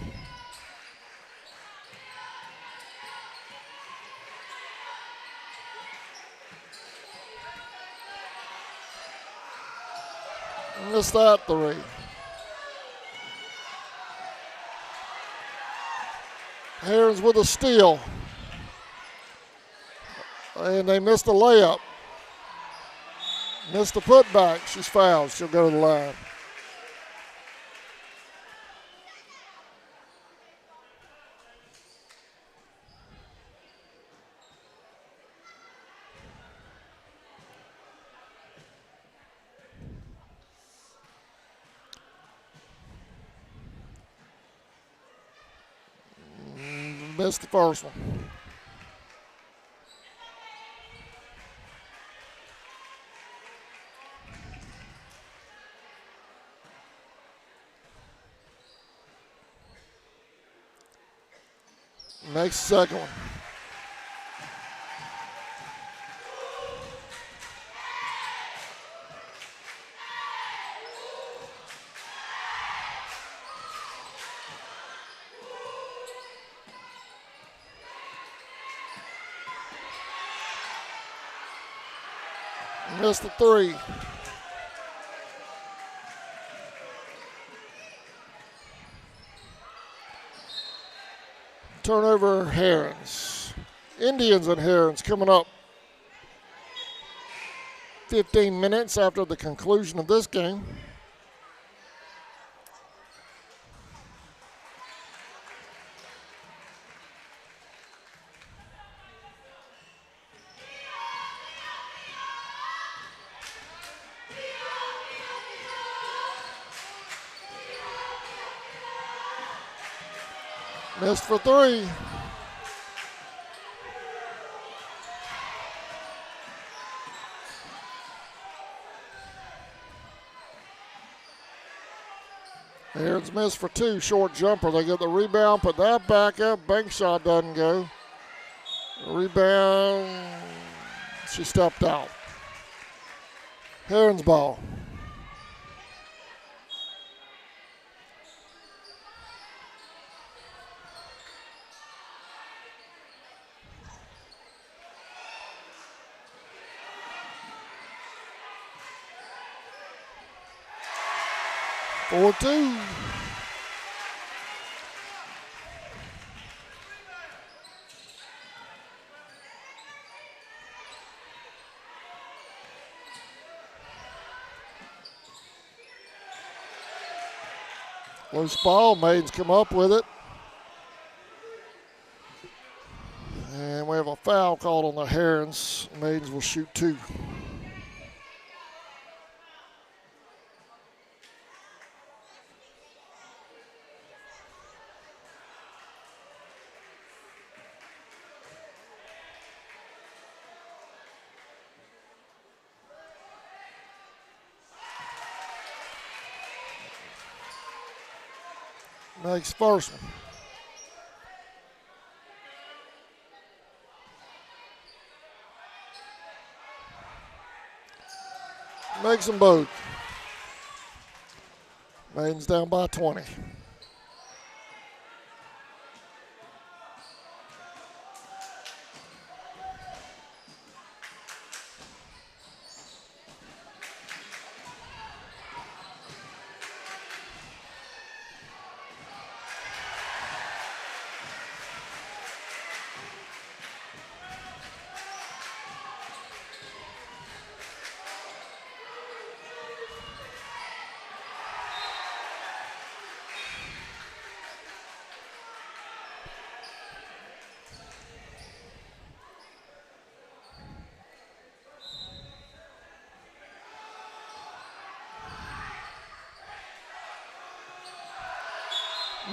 Missed that three. Herons with a steal. And they missed the layup. Missed the putback. She's fouled. She'll go to the line. Missed the first one. Makes the second one. Missed the three. Turnover, Herons. Indians and Herons coming up 15 minutes after the conclusion of this game. Missed for three. Herons missed for two. Short jumper. They get the rebound, put that back up. Bank shot doesn't go. Rebound. She stepped out. Herons ball. Or two. Loose ball, Maidens come up with it. And we have a foul called on the Herons. Maidens will shoot two. Makes first one. Makes them both. Maidens down by 20.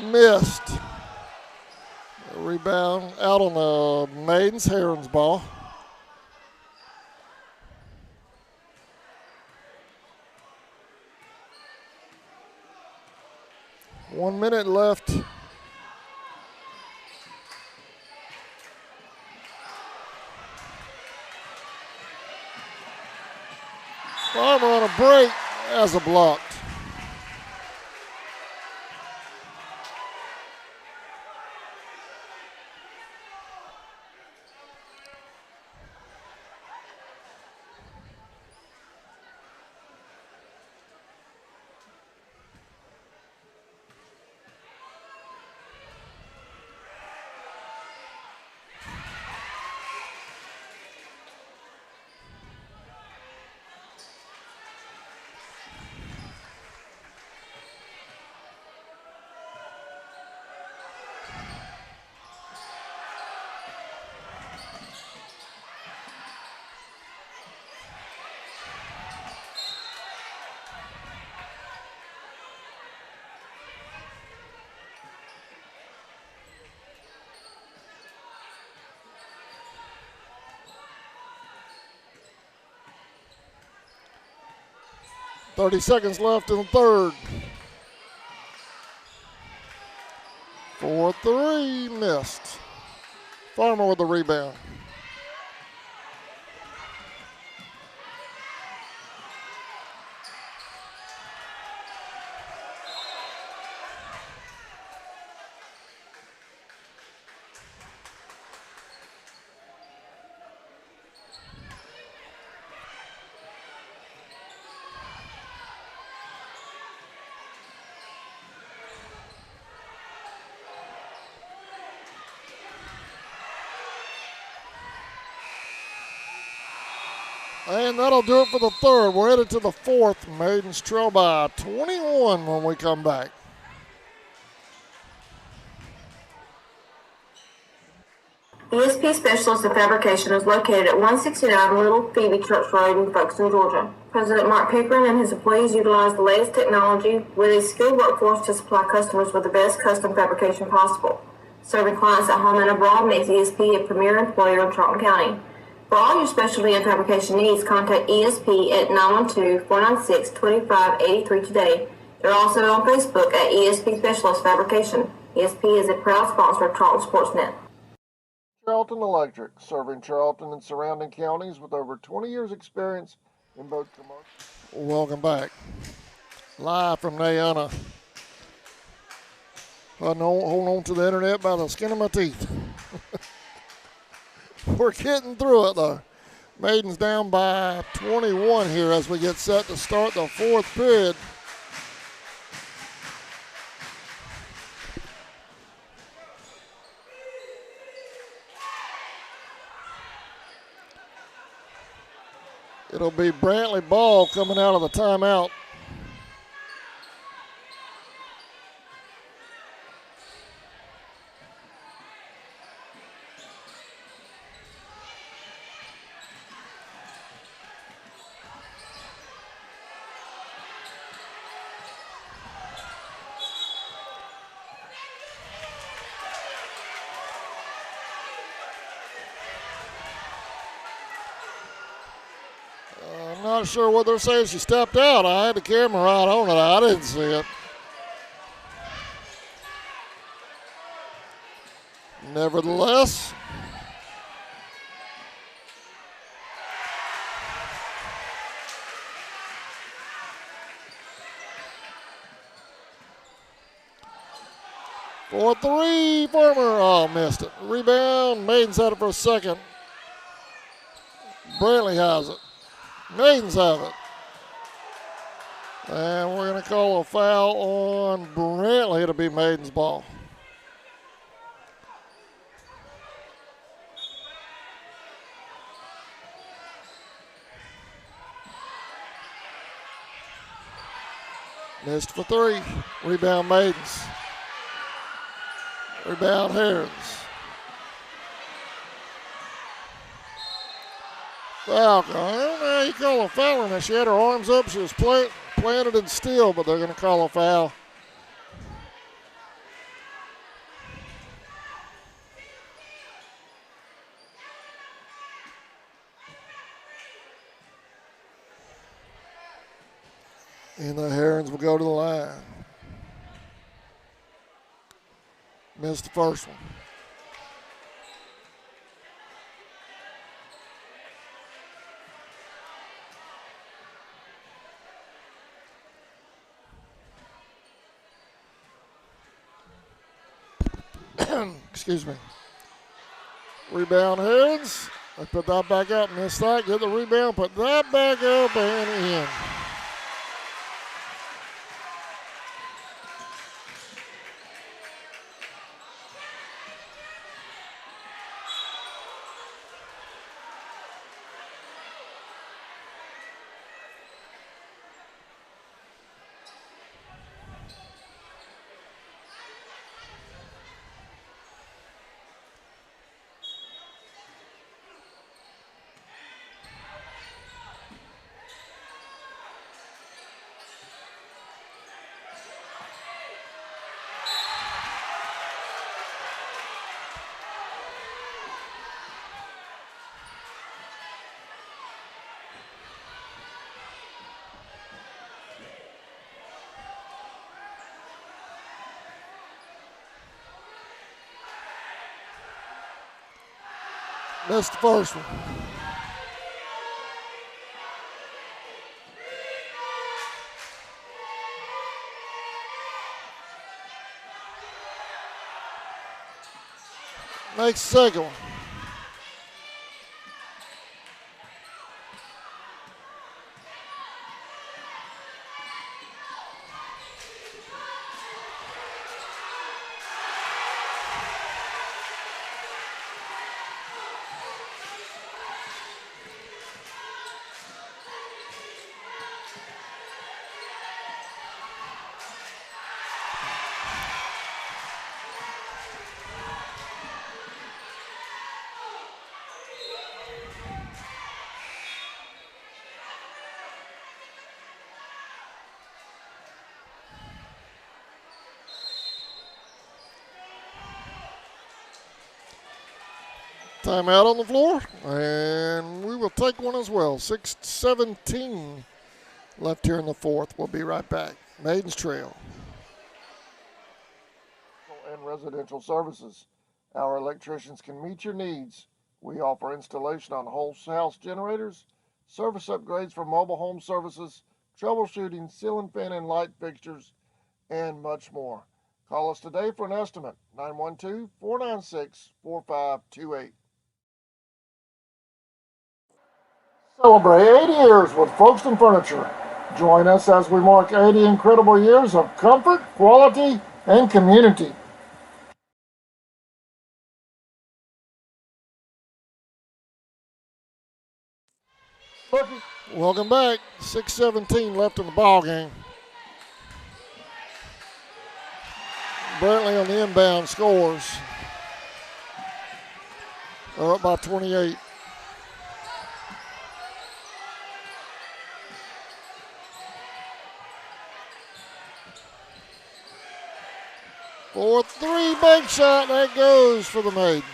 Missed. Rebound out on the Maidens. Heron's ball. One minute left. Farmer on a break as a block. .30 seconds left in the third. 4-3, missed. Farmer with the rebound. And that'll do it for the third. We're headed to the fourth. Maidens trail by 21 when we come back. ESP Specialist in Fabrication is located at 169 Little Phoebe Church Road in Folkestone, Georgia. President Mark Pickering and his employees utilize the latest technology with a skilled workforce to supply customers with the best custom fabrication possible. Serving clients at home and abroad makes ESP a premier employer in Charlton County. For all your specialty and fabrication needs, contact ESP at 912-496-2583 today. They're also on Facebook at ESP Specialist Fabrication. ESP is a proud sponsor of Charlton Sportsnet. Charlton Electric, serving Charlton and surrounding counties with over 20 years experience in both commercial. Welcome back. Live from Nayana. I know, hold on to the internet by the skin of my teeth. We're getting through it though. Maidens down by 21 here as we get set to start the fourth period. It'll be Brantley ball coming out of the timeout. Not sure what they're saying. She stepped out. I had the camera right on it. I didn't see it. Nevertheless, for three, Farmer. Oh, missed it. Rebound. Maidens had it for a second. Brantley has it. Maidens have it. And we're going to call a foul on Brantley. It'll be Maidens' ball. Missed for three. Rebound Maidens. Rebound Herons. Foul. I don't know how you call a foul on that. She had her arms up. She was planted and still, but they're going to call a foul. And the Herons will go to the line. Missed the first one. Excuse me. Rebound Herons. They put that back up, missed that, get the rebound, put that back up and in. Missed the first one. Makes the second one. Timeout on the floor, and we will take one as well. 6:17 left here in the fourth. We'll be right back. Maidens trail. And residential services. Our electricians can meet your needs. We offer installation on whole house generators, service upgrades for mobile home services, troubleshooting, ceiling fan and light fixtures, and much more. Call us today for an estimate. 912-496-4528. Celebrate 80 years with Folkestone Furniture. Join us as we mark 80 incredible years of comfort, quality, and community. Welcome back. 6:17 left in the ball game. Brantley on the inbound scores. They're up by 28. For three, bank shot, that goes for the Maidens.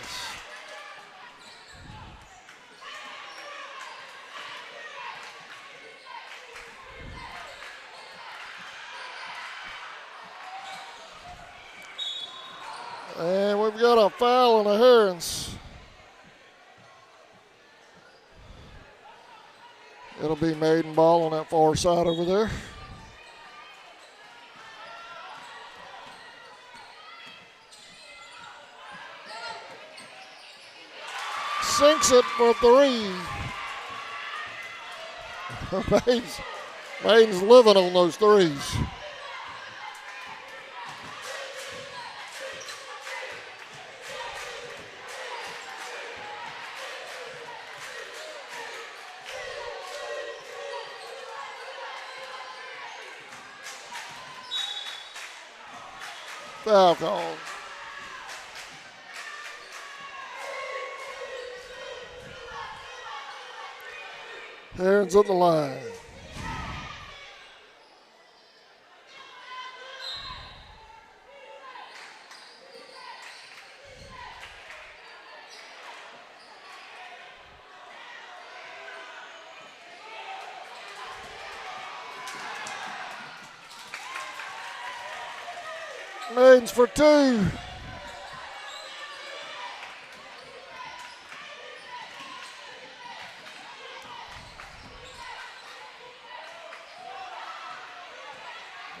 And we've got a foul on the Herons. It'll be Maiden ball on that far side over there. Sinks it for 3. Maiden's living on those threes. Foul call. Herons at the line. Maidens for 2.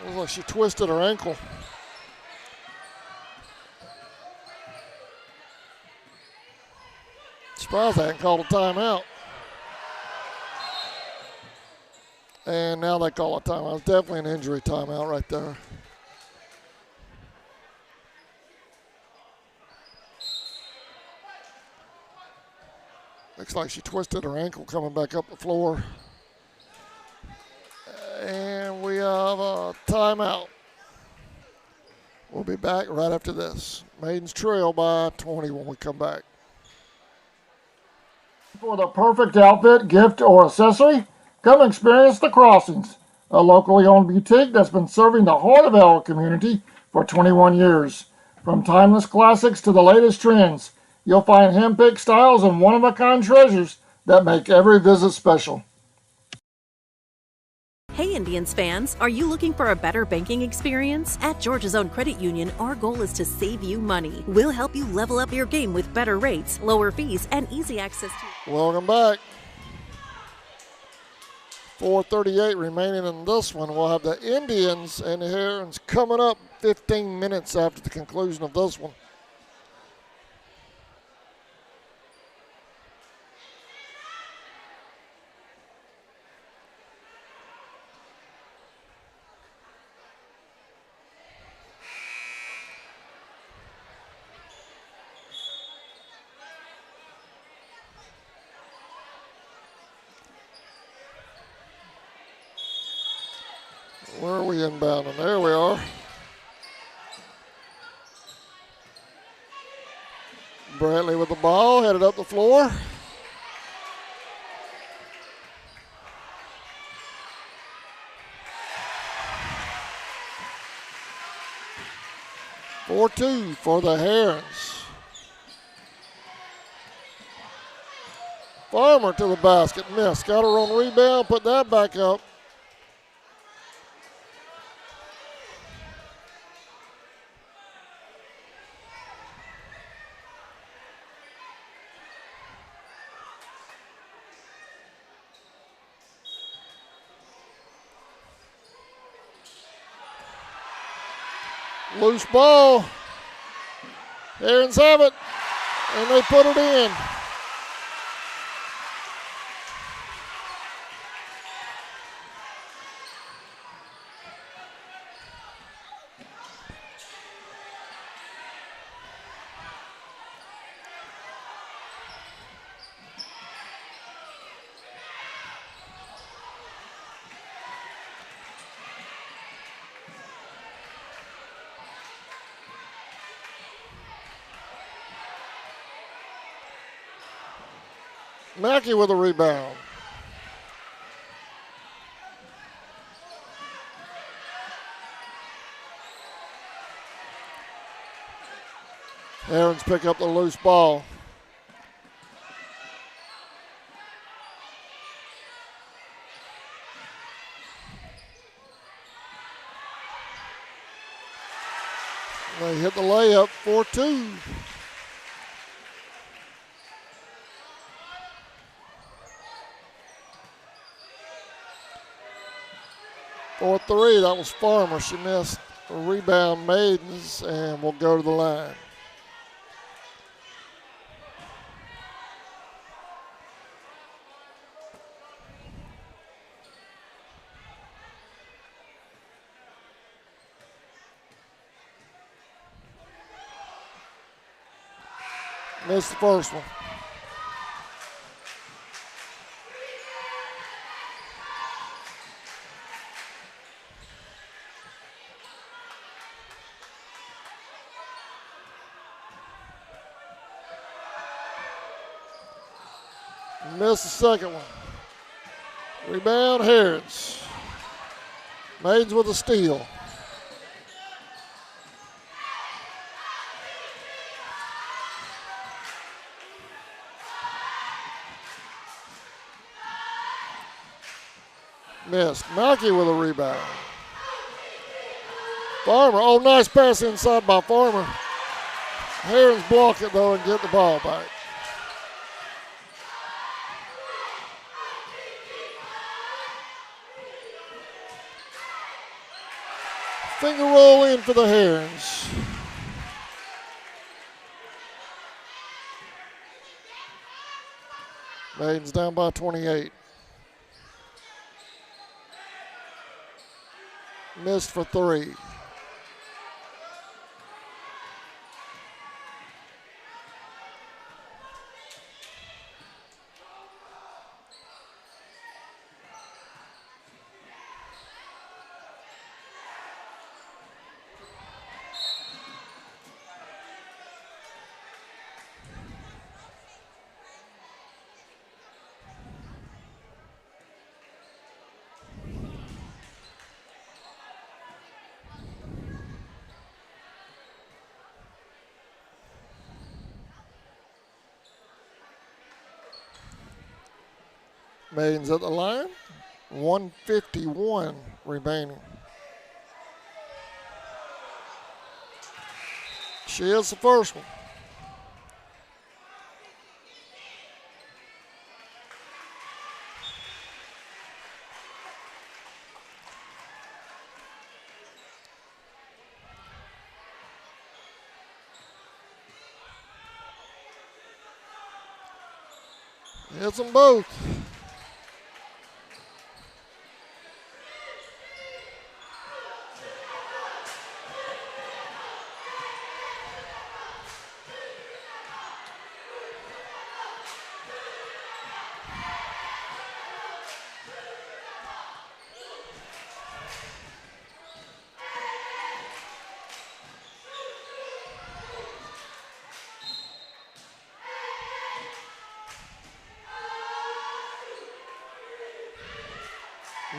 Looks like she twisted her ankle. Surprised they hadn't called a timeout. And now they call a timeout. It's definitely an injury timeout right there. Looks like she twisted her ankle coming back up the floor. And we have a timeout. We'll be back right after this. Maidens trail by 20 when we come back. For the perfect outfit, gift, or accessory, come experience The Crossings, a locally owned boutique that's been serving the heart of our community for 21 years. From timeless classics to the latest trends, you'll find hand-picked styles and one-of-a-kind treasures that make every visit special. Hey Indians fans, are you looking for a better banking experience? At Georgia's Own Credit Union, our goal is to save you money. We'll help you level up your game with better rates, lower fees, and easy access to... Welcome back. 4:38 remaining in this one. We'll have the Indians and the Herons coming up 15 minutes after the conclusion of this one. Where are we inbounding? There we are. Brantley with the ball, headed up the floor. (4-2) for the Herons. Farmer to the basket, missed. Got her on rebound, put that back up. Loose ball. Herons have it, and they put it in. Mackey with a rebound. Herons pick up the loose ball. They hit the layup for 2. For 3, that was Farmer. She missed a rebound, Maidens, and will go to the line. Missed the first one. Missed the second one. Rebound, Harrods. Maidens with a steal. Missed. Mackey with a rebound. Farmer. Oh, nice pass inside by Farmer. Harrods block it, though, and get the ball back. Finger roll in for the Herons. Maidens down by 28. Missed for 3. Maidens at the line. 1:51 remaining. She is the first one. Hits them both.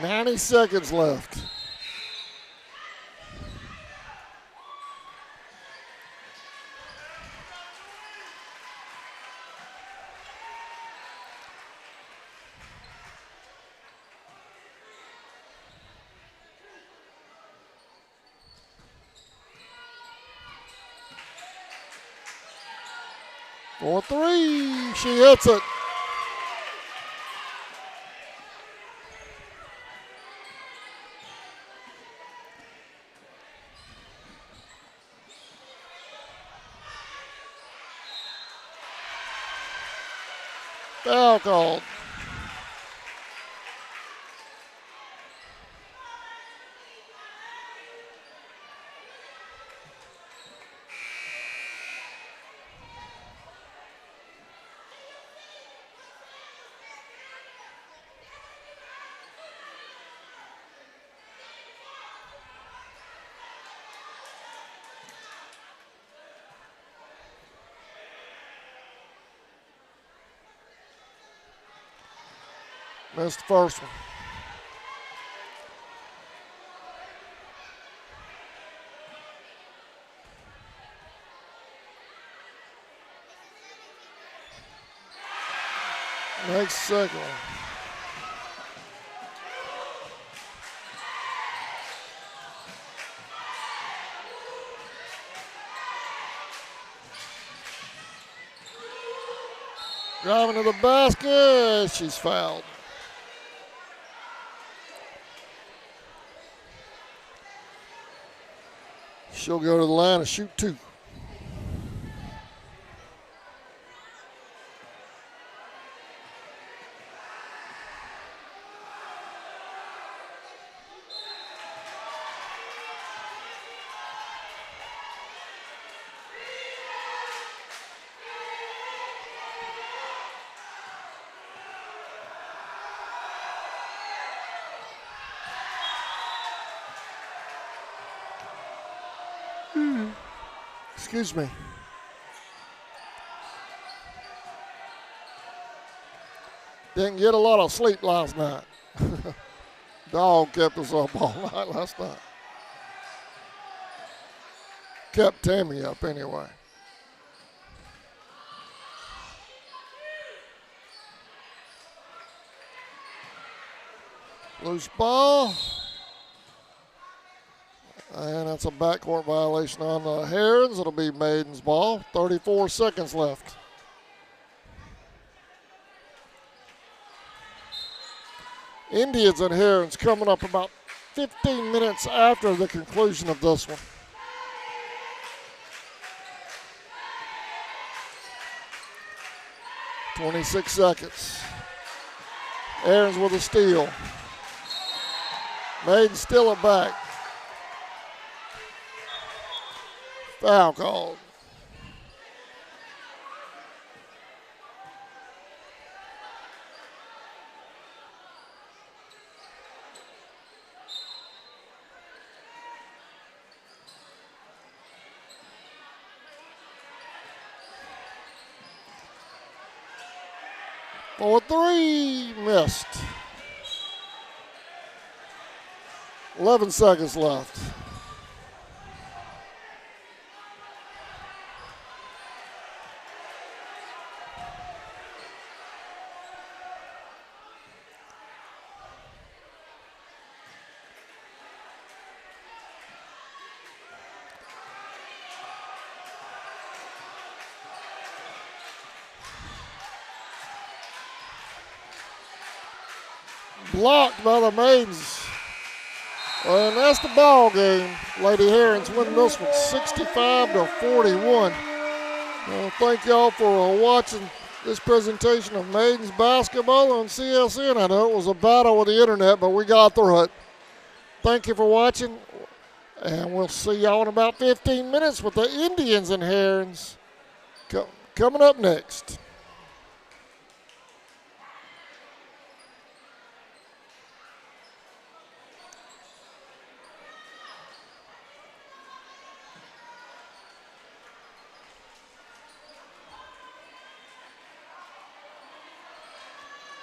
Ninety seconds left. For 3, she hits it. Foul called. Missed the first one. Next second one. Driving to the basket. She's fouled. She'll go to the line and shoot 2. Excuse me. Didn't get a lot of sleep last night. Dog kept us up all night last night. Kept Tammy up anyway. Loose ball. And that's a backcourt violation on the Herons. It'll be Maidens' ball. 34 seconds left. Indians and Herons coming up about 15 minutes after the conclusion of this one. .26 seconds. Herons with a steal. Maidens still it back. Foul called. For 3, missed. 11 seconds left. Blocked by the Maidens. And that's the ball game. Lady Herons win this one 65-41. Well, thank y'all for watching this presentation of Maidens basketball on CSN. I know it was a battle with the internet, but we got through it. Thank you for watching, and we'll see y'all in about 15 minutes with the Indians and Herons coming up next.